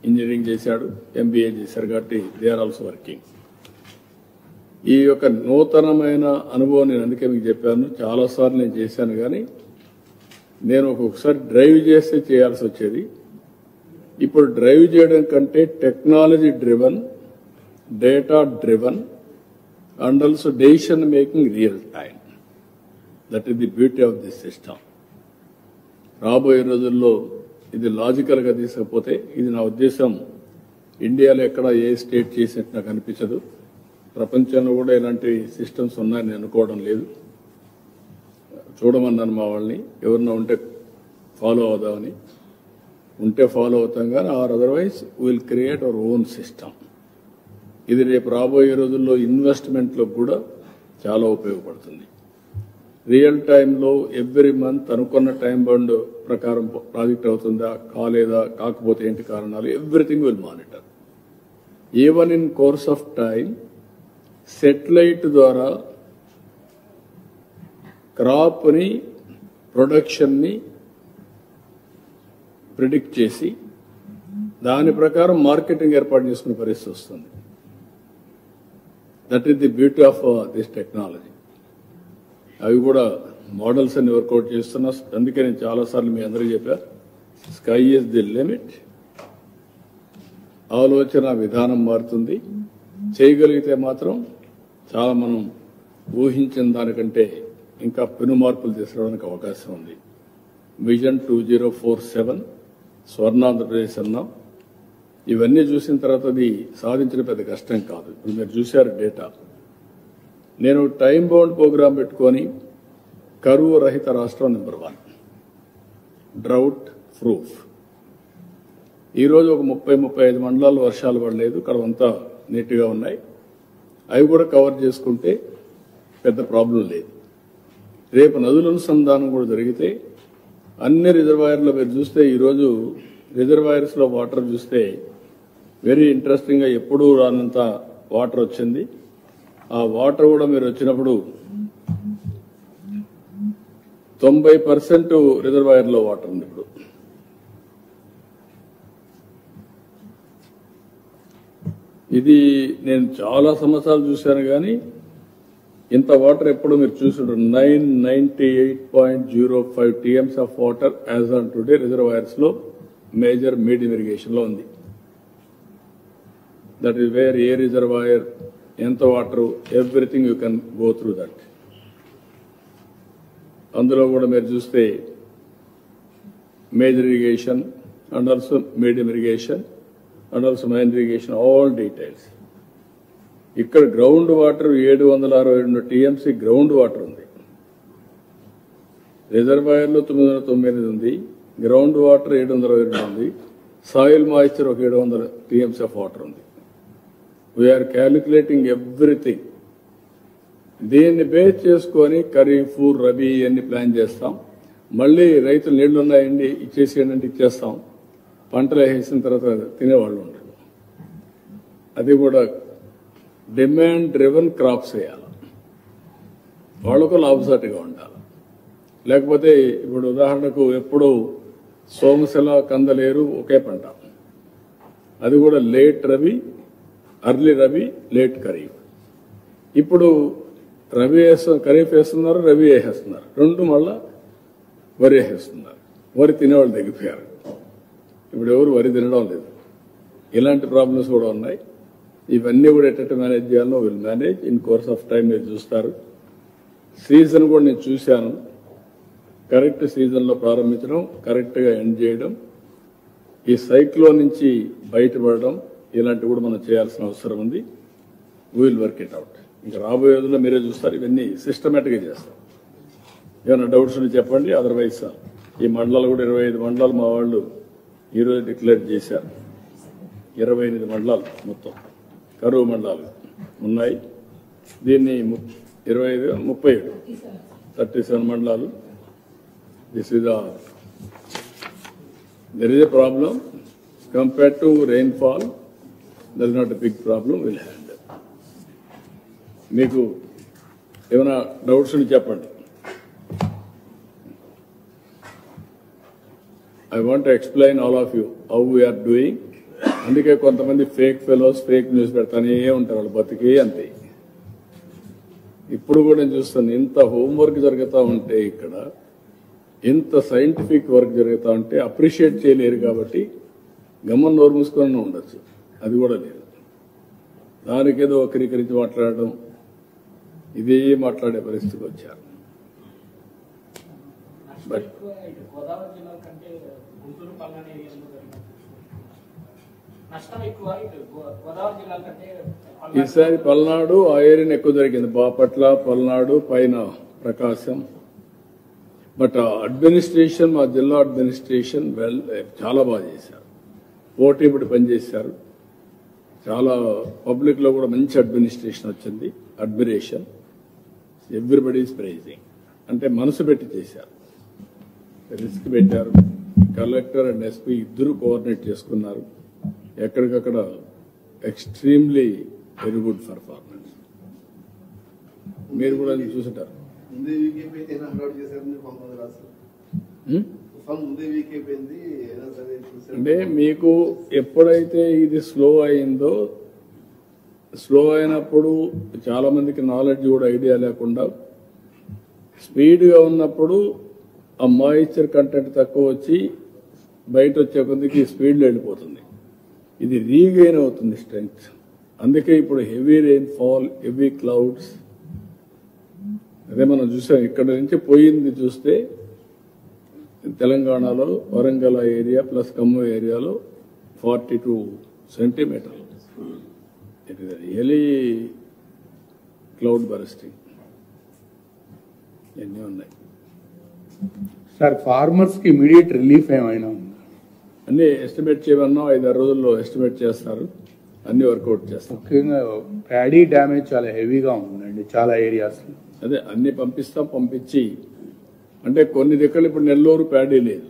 Speaker 2: ఇంజనీరింగ్ చేశాడు, ఎంబీఏ చేశారు కాబట్టి దే ఆర్ ఆల్సో వర్కింగ్. ఈ యొక్క నూతనమైన అనుభవం నేను అందుకే మీకు చెప్పాను, చాలాసార్లు నేను చేశాను. కానీ నేను ఒక్కొక్కసారి డ్రైవ్ చేస్తే చేయాల్సి వచ్చేది. ఇప్పుడు డ్రైవ్ చేయడం కంటే technology driven, data driven and also decision making real time. That is the beauty of this system. రాబోయే రోజుల్లో ఇది లాజికల్గా తీసుకపోతే, ఇది నా ఉద్దేశం ఇండియాలో ఎక్కడ ఏ స్టేట్ చేసినట్టు నాకు అనిపించదు. ప్రపంచంలో కూడా ఇలాంటి సిస్టమ్స్ ఉన్నాయని అనుకోవడం లేదు. చూడమన్నాను మా వాళ్ళని, ఎవరన్నా ఉంటే ఫాలో అవుదామని. ఉంటే ఫాలో అవుతాం, కానీ or otherwise will create our own system. ఇది రేపు రాబోయే రోజుల్లో ఇన్వెస్ట్మెంట్లో కూడా చాలా ఉపయోగపడుతుంది. రియల్ టైంలో ఎవ్రీ మంత్ అనుకున్న టైం బౌండ్ ప్రకారం ప్రాజెక్ట్ అవుతుందా, కాలేదా, కాకపోతే ఏంటి కారణాలు, everything will monitor. Even in course of time satellite ద్వారా క్రాప్ని, ప్రొడక్షన్ని ప్రిడిక్ట్ చేసి దాని ప్రకారం మార్కెటింగ్ ఏర్పాటు చేసుకునే పరిస్థితి వస్తుంది. That is the beauty of this technology. అవి కూడా మోడల్స్ అన్ని వర్కౌట్ చేస్తున్నా. అందుకే నేను చాలాసార్లు మీ అందరికీ చెప్పా, స్కై ఈజ్ ది లిమిట్. ఆలోచన విధానం మారుతుంది. చేయగలిగితే మాత్రం చాలా మనం ఊహించిన దానికంటే ఇంకా పెను మార్పులు తీసుకురావడానికి అవకాశం ఉంది. విజన్ 2047 స్వర్ణాంధ్రప్రదేశ్ అన్నాం. ఇవన్నీ చూసిన తర్వాత అది సాధించడం పెద్ద కష్టం కాదు. ఇప్పుడు మీరు చూశారు డేటా. నేను టైం బౌండ్ ప్రోగ్రాం పెట్టుకొని కరువు రహిత రాష్ట్రం నెంబర్ 1. Drought proof. ఈరోజు ఒక 30-35 మండలాలు వర్షాలు పడలేదు, కడవంతా నీట్గా ఉన్నాయి. అవి కూడా కవర్ చేసుకుంటే పెద్ద ప్రాబ్లం లేదు. రేపు నదుల అనుసంధానం కూడా జరిగితే అన్ని రిజర్వాయర్లో మీరు చూస్తే ఈరోజు రిజర్వాయర్స్లో వాటర్ చూస్తే వెరీ ఇంట్రెస్టింగ్గా ఎప్పుడూ రానంత వాటర్ వచ్చింది. ఆ వాటర్ కూడా మీరు వచ్చినప్పుడు 90% రిజర్వాయర్లో వాటర్ ఉంది. ఇప్పుడు ఇది నేను చాలా సంవత్సరాలు చూశాను కానీ ఇంత వాటర్ ఎప్పుడు మీరు చూసుంటారు. 998.05 TMC of water as on today reservoirs లో మేజర్ మీడియం ఇరిగేషన్ లో ఉంది. దట్ ఈస్ వేర్ ఏ రిజర్వాయర్ ఎంత water everything you can go through that. అందులో కూడా మీరు చూస్తే major irrigation and also medium irrigation and also minor irrigation all details. ఇక్కడ ground water 762 TMC ground water ఉంది. రిజర్వాయర్లో 998 ఉంది, గ్రౌండ్ వాటర్ 722 ఉంది, సాయిల్ మాయిశ్చర్ ఒక 700 టీఎంసీ ఆఫ్ వాటర్ ఉంది. We are calculating everything. దీన్ని బేస్ చేసుకొని ఖరీఫ్ రబీ అన్ని ప్లాన్ చేస్తాం. మళ్ళీ రైతులు నీళ్లు ఉన్నాయండి ఇచ్చేసేయండి అంటే ఇచ్చేస్తాం. పంటలు వేసిన తర్వాత తినేవాళ్ళు ఉంటారు. అది కూడా డిమాండ్ డ్రివెన్ క్రాప్స్ వేయాలి, వాళ్ళకు లాభసాటిగా ఉండాలి. లేకపోతే ఇప్పుడు ఉదాహరణకు ఎప్పుడు సోమశిల కందలేరు ఒకే పంట, అది కూడా late rabi, early rabi, late kharif. ఇప్పుడు రబీ ఖరీఫ్ వేస్తున్నారు, రబీ వేసేస్తున్నారు, రెండు మళ్ళా వరి వేసేస్తున్నారు. వరి తినేవాళ్ళు తగ్గిపోయారు, ఇప్పుడు ఎవరు వరి తినడం లేదు. ఇలాంటి ప్రాబ్లమ్స్ కూడా ఉన్నాయి. ఇవన్నీ కూడా ఎట్ట మేనేజ్ చేయాలో will manage in course of time. మీరు చూస్తారు సీజన్ కూడా నేను చూశాను. కరెక్ట్ సీజన్లో ప్రారంభించడం, కరెక్ట్గా ఎండ్ చేయడం, ఈ సైక్లోన్ నుంచి బయటపడడం, ఇలాంటివి కూడా మనం చేయాల్సిన అవసరం ఉంది. We will work it out. ఇంకా రాబోయే రోజుల్లో మీరే చూస్తారు, ఇవన్నీ సిస్టమేటిక్గా చేస్తాం. ఏమైనా డౌట్స్ ఉంటే చెప్పండి. అదర్వైజ్ ఈ మండలాలు కూడా 25 మండలాలు మా వాళ్ళు ఈరోజు డిక్లేర్ చేశారు. 28 మండలాలు మొత్తం కరువు మండలాలు ఉన్నాయి. దీన్ని 37 మండలాలు. This is there is a problem compared to rainfall. There is not a big problem. Will handle. మీకు ఏమైనా డౌట్స్ ఉంటే చెప్పండి. I want to explain all of you how we are doing. అందుకే కొంతమంది ఫేక్ ఫెలోస్ ఫేక్ న్యూస్ పెడతానే ఉంటారు, వాళ్ళు బతికే అంతే. ఇప్పుడు కూడా నేను చూస్తాను, ఇంత హోంవర్క్ జరుగుతూ ఉంటే, ఇక్కడ ఇంత సైంటిఫిక్ వర్క్ జరుగుతూ ఉంటే అప్రిషియేట్ చేయలేరు. కాబట్టి గమ్మన నోరు మూసుకొని ఉండొచ్చు, అది కూడా లేదు. దానికేదో ఒకరికరించి మాట్లాడడం, ఇదే మాట్లాడే పరిస్థితికి వచ్చారు. బట్ ఈసారి పల్నాడు ఆ ఏరియాని ఎక్కువ జరిగింది. బాపట్ల, పల్నాడు, పైన ప్రకాశం. బట్ అడ్మినిస్ట్రేషన్, మా జిల్లా అడ్మినిస్ట్రేషన్ చాలా బాగా చేశారు. పోటీపడి పనిచేశారు. చాలా పబ్లిక్ లో కూడా మంచి అడ్మినిస్ట్రేషన్ వచ్చింది. Admiration, everybody is praising. అంటే మనసు పెట్టి చేశారు, రిస్క్ పెట్టారు. కలెక్టర్ అండ్ ఎస్పీ ఇద్దరు కోఆర్డినేట్ చేసుకున్నారు. ఎక్కడికక్కడ ఎక్స్ట్రీమ్లీ వెరీ గుడ్ పర్ఫార్మెన్స్. మీరు కూడా చూసుంటారు. అంటే మీకు ఎప్పుడైతే ఇది స్లో అయిందో, స్లో అయినప్పుడు చాలా మందికి నాలెడ్జ్ కూడా ఐడియా లేకుండా, స్పీడ్గా ఉన్నప్పుడు ఆ మాయిశ్చర్ కంటెంట్ తక్కువ వచ్చి బయట వచ్చే కొద్దికి స్పీడ్లో వెళ్ళిపోతుంది. ఇది రీగెయిన్ అవుతుంది స్ట్రెంగ్త్. అందుకే ఇప్పుడు heavy rain fall, heavy clouds, అదే మనం చూసాం. ఇక్కడ నుంచి పోయింది చూస్తే తెలంగాణలో వరంగల్ ఏరియా ప్లస్ ఖమ్మం ఏరియాలో 42 సెంటీమీటర్లు. It is really cloud bursting. ఎన్ని ఉన్నాయి.
Speaker 5: సార్ ఫార్మర్స్ కి ఇమీడియట్ రిలీఫ్ ఏమైనా ఉందా?
Speaker 2: అన్ని ఎస్టిమేట్ చేయమన్నా 5-6 రోజుల్లో ఎస్టిమేట్ చేస్తారు, అన్ని వర్కౌట్ చేస్తాం.
Speaker 5: ముఖ్యంగా ప్యాడీ డ్యామేజ్ చాలా హెవీగా ఉందండి చాలా ఏరియాస్ లో.
Speaker 2: అదే అన్ని పంపించి అంటే కొన్ని దగ్గర ఇప్పుడు నెల్లూరు ప్యాడీ లేదు,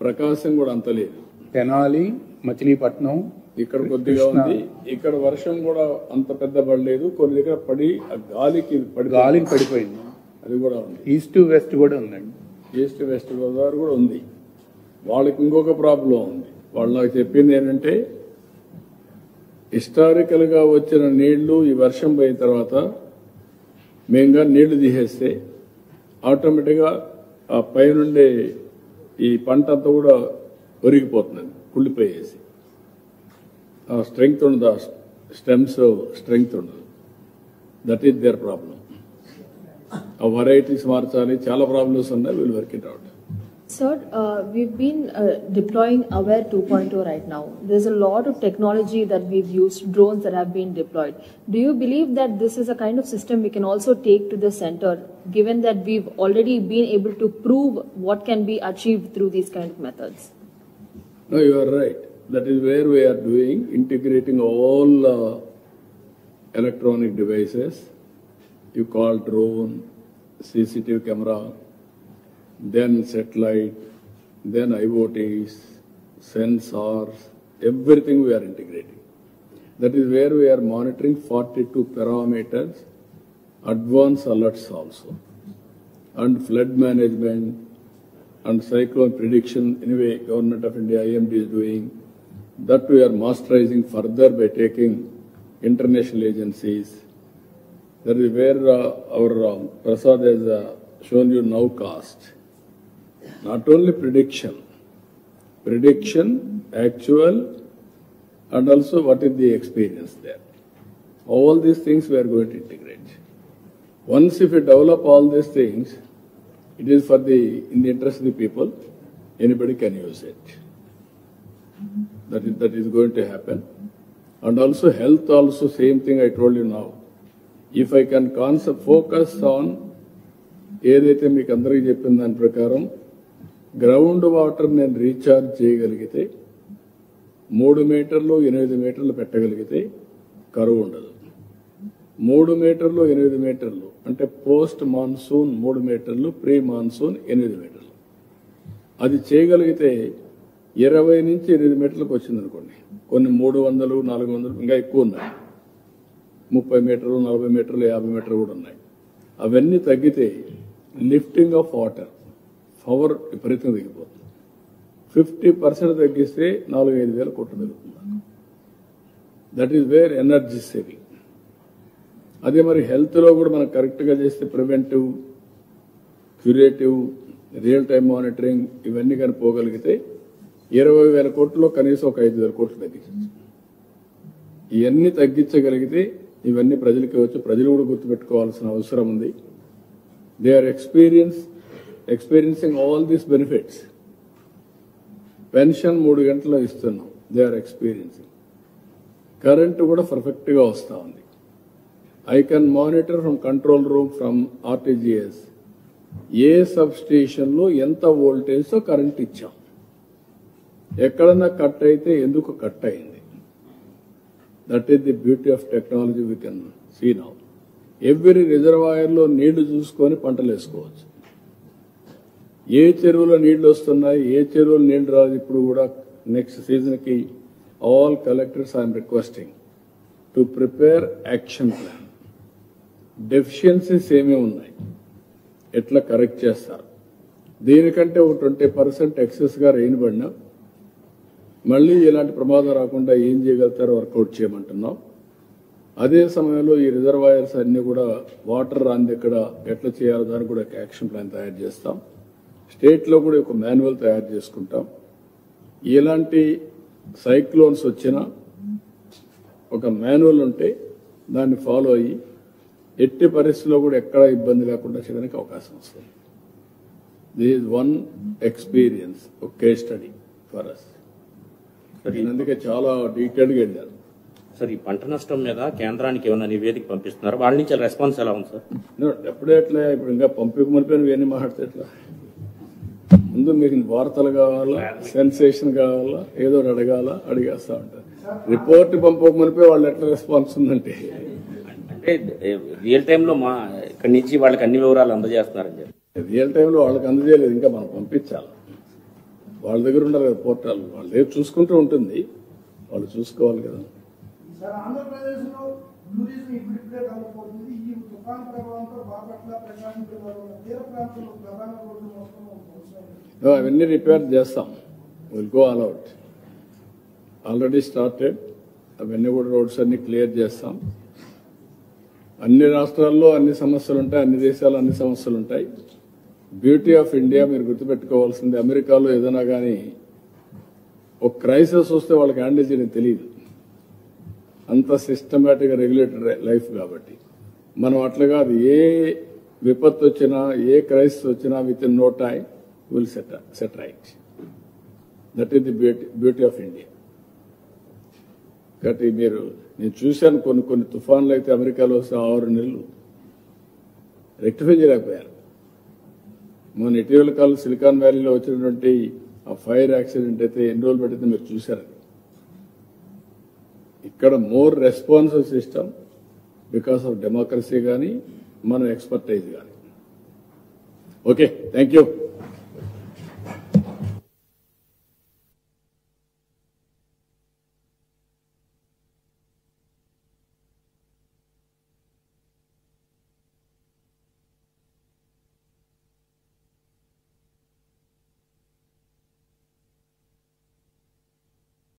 Speaker 2: ప్రకాశం కూడా అంత లేదు,
Speaker 5: తెనాలి, మచిలీపట్నం
Speaker 2: ఇక్కడ కొద్దిగా ఉంది. ఇక్కడ వర్షం కూడా అంత పెద్ద పడలేదు, కొన్ని దగ్గర పడి ఆ గాలికి
Speaker 5: పడిపోయింది.
Speaker 2: అది కూడా ఉంది.
Speaker 5: ఈస్ట్ వెస్ట్ కూడా ఉందండి.
Speaker 2: ఈస్ట్ వెస్ట్ గోదావరి కూడా ఉంది. వాళ్ళకి ఇంకొక ప్రాబ్లం ఉంది. వాళ్ళు నాకు చెప్పింది ఏంటంటే హిస్టారికల్ గా వచ్చిన నీళ్లు ఈ వర్షం పోయిన తర్వాత మేంగా నీళ్లు తీసేస్తే ఆటోమేటిక్ గా ఆ పైనుండే ఈ పంట అంతా కూడా ఒరిగిపోతుంది, కుళ్ళిపోయేసి ఆ స్ట్రెంగ్త్ ఉండదు, ఆ స్టెమ్స్ స్ట్రెంగ్త్ ఉండదు. That is their problem. ఆ వెరైటీస్ మార్చాలి, చాలా ప్రాబ్లమ్స్ ఉన్నాయి. Will work it out.
Speaker 6: Sir, we've been deploying Aware 2.0 right now. There's a lot of technology that we've used, drones that have been deployed. Do you believe that this is a kind of system we can also take to the center, given that we've already been able to prove what can be achieved through these kind of methods?
Speaker 2: No, you are right. That is where we are doing, integrating all electronic devices. You call drone, CCTV camera, then satellite, then IoTs, sensors, everything we are integrating. That is where we are monitoring 42 parameters, advanced alerts also, and flood management and cyclone prediction. Anyway, Government of India, IMD is doing that. We are masterizing further by taking international agencies. That is where our Prasad has shown you nowcast. Not only prediction, actual, and also what is the experience there. All these things we are going to integrate. Once if we develop all these things, it is in the interest of the people, anybody can use it. That is going to happen. And also health also, same thing I told you now. If I can focus on ఏదైతే మీకు అందరికీ చెప్పిన దాని ప్రకారం ground water నేను recharge చేయగలిగితే 3 మీటర్లు 8 మీటర్లు పెట్టగలిగితే కరువు ఉండదు. 3 మీటర్లు 8 మీటర్లు అంటే పోస్ట్ మాన్సూన్ 3 మీటర్లు, ప్రీ మాన్సూన్ 8 మీటర్లు. అది చేయగలిగితే 20 నుంచి 8 మీటర్లకు వచ్చింది అనుకోండి. కొన్ని 300, 400 ఇంకా ఎక్కువ ఉన్నాయి. 30 మీటర్లు, 40 మీటర్లు, 50 మీటర్లు కూడా ఉన్నాయి. అవన్నీ తగ్గితే లిఫ్టింగ్ ఆఫ్ వాటర్ పవర్ విపరీతంగా తగ్గిపోతుంది. 50% తగ్గిస్తే 4-5 వేల కోట్లు తగ్గుతుంది. That is wear energy saving. అదే మరి హెల్త్లో కూడా మనం కరెక్ట్గా చేస్తే preventive, curative, real time monitoring ఇవన్నీ కానీ పోగలిగితే 20,000 కోట్లలో కనీసం ఒక 5,000 కోట్లు తగ్గించవచ్చు. ఇవన్నీ తగ్గించగలిగితే ఇవన్నీ ప్రజలకి వచ్చు. ప్రజలు కూడా గుర్తుపెట్టుకోవాల్సిన అవసరం ఉంది. They are experiencing all these benefits. Pension 3 గంటల్లో ఇస్తున్నాం, దే ఆర్ ఎక్స్పీరియన్సింగ్. కరెంటు కూడా పర్ఫెక్ట్గా వస్తూ ఉంది. I can monitor from control room from RTGS A sub స్టేషన్లో ఎంత వోల్టేజ్తో కరెంట్ ఇచ్చాం, ఎక్కడన్నా కట్ అయితే ఎందుకు కట్ అయింది. That is the beauty of technology we can see now. Every రిజర్వాయర్లో నీళ్లు చూసుకొని పంటలు వేసుకోవచ్చు. ఏ చెరువులో నీళ్లు వస్తున్నాయి, ఏ చెరువులో నీళ్లు రాదు. ఇప్పుడు కూడా నెక్స్ట్ సీజన్కి all collectors I'm requesting to prepare action plan. Deficiencies ఏమేమి ఉన్నాయి, ఎట్లా కరెక్ట్ చేస్తారు. దీనికంటే ఒక 20% ఎక్సెస్గా రెయిన్ పడినా మళ్ళీ ఇలాంటి ప్రమాదం రాకుండా ఏం చేయగలుగుతారో వర్కౌట్ చేయమంటున్నాం. అదే సమయంలో ఈ రిజర్వాయర్స్ అన్ని కూడా వాటర్ రాంది ఎక్కడ ఎట్లా చేయాలో దానికి కూడా ఒక యాక్షన్ ప్లాన్ తయారు చేస్తాం. స్టేట్లో కూడా ఒక మాన్యువల్ తయారు చేసుకుంటాం. ఎలాంటి సైక్లోన్స్ వచ్చినా ఒక మాన్యువల్ ఉంటే దాన్ని ఫాలో అయ్యి ఎట్టి పరిస్థితుల్లో కూడా ఎక్కడ ఇబ్బంది లేకుండా చేయడానికి అవకాశం వస్తుంది. దిస్ ఈజ్ వన్ ఎక్స్పీరియన్స్, ఒక కేస్ స్టడీ ఫర్ అస్. అందుకే చాలా డీటెయిల్గా వెళ్ళారు.
Speaker 7: సార్, ఈ పంట నష్టం మీద కేంద్రానికి ఏమైనా నివేదిక పంపిస్తున్నారు? వాళ్ళ నుంచి రెస్పాన్స్ ఎలా ఉంది సార్?
Speaker 2: ఎప్పుడే ఎట్లా ఇప్పుడు ఇంకా పంపిక మనిపోయిన ఇవన్నీ మాట్లాడితే ఎట్లా? ముందు మీకు వార్తలు కావాలా, సెన్సేషన్ కావాలా, ఏదో అడగాల, అడిగేస్తా ఉంటారు. రిపోర్ట్ పంపక మనిపోయి వాళ్ళు ఎట్లా రెస్పాన్స్ ఉందంటే
Speaker 7: అంటే రియల్ టైంలో ఇక్కడి నుంచి వాళ్ళకి అన్ని వివరాలు అందజేస్తున్నారని చెప్పి.
Speaker 2: రియల్ టైంలో వాళ్ళకి అందజేయలేదు, ఇంకా మనం పంపించాలి. వాళ్ళ దగ్గర ఉండరు కదా పోర్టాలు, వాళ్ళు ఏది చూసుకుంటూ ఉంటుంది, వాళ్ళు చూసుకోవాలి కదా.
Speaker 8: సార్, ఆంధ్రప్రదేశ్ లో టూరిజం ఇప్పుడిప్పుడే డెవలప్ అవుతుంది. ఈ తుఫాన్ ప్రభావంతో బాపట్ల, ప్రకాశం జిల్లాలో తీర ప్రాంతంలో ప్రధాన రోడ్లు మొత్తం
Speaker 2: అవన్నీ రిపేర్ చేస్తాం. Will go all out. Already started. అవన్నీ కూడా రోడ్స్ అన్ని క్లియర్ చేస్తాం. అన్ని రాష్ట్రాల్లో అన్ని సమస్యలు ఉంటాయి, అన్ని దేశాల్లో అన్ని సమస్యలు ఉంటాయి. బ్యూటీ ఆఫ్ ఇండియా మీరు గుర్తుపెట్టుకోవాల్సింది, అమెరికాలో ఏదైనా కానీ ఒక క్రైసిస్ వస్తే వాళ్ళకి హ్యాండిల్ చేయడం తెలియదు. అంత సిస్టమేటిక్గా రెగ్యులేటెడ్ లైఫ్ కాబట్టి మనం అట్లా కాదు. ఏ విపత్తు వచ్చినా, ఏ క్రైసిస్ వచ్చినా within no time will set right. That is the beauty of India. కాబట్టి నేను చూశాను కొన్ని తుఫాన్లు అయితే అమెరికాలో వస్తే 6 నెలలు రెక్టిఫై చేయలేకపోయారు. మన ఇటీవల కాలం సిలికాన్ వ్యాలీలో వచ్చినటువంటి ఆ ఫైర్ యాక్సిడెంట్ అయితే ఎన్ని రోజులు పట్టిందో మీరు చూశారు. ఇక్కడ more responsive system because of democracy కానీ మన ఎక్స్పర్టైజ్ కానీ. Okay, thank you.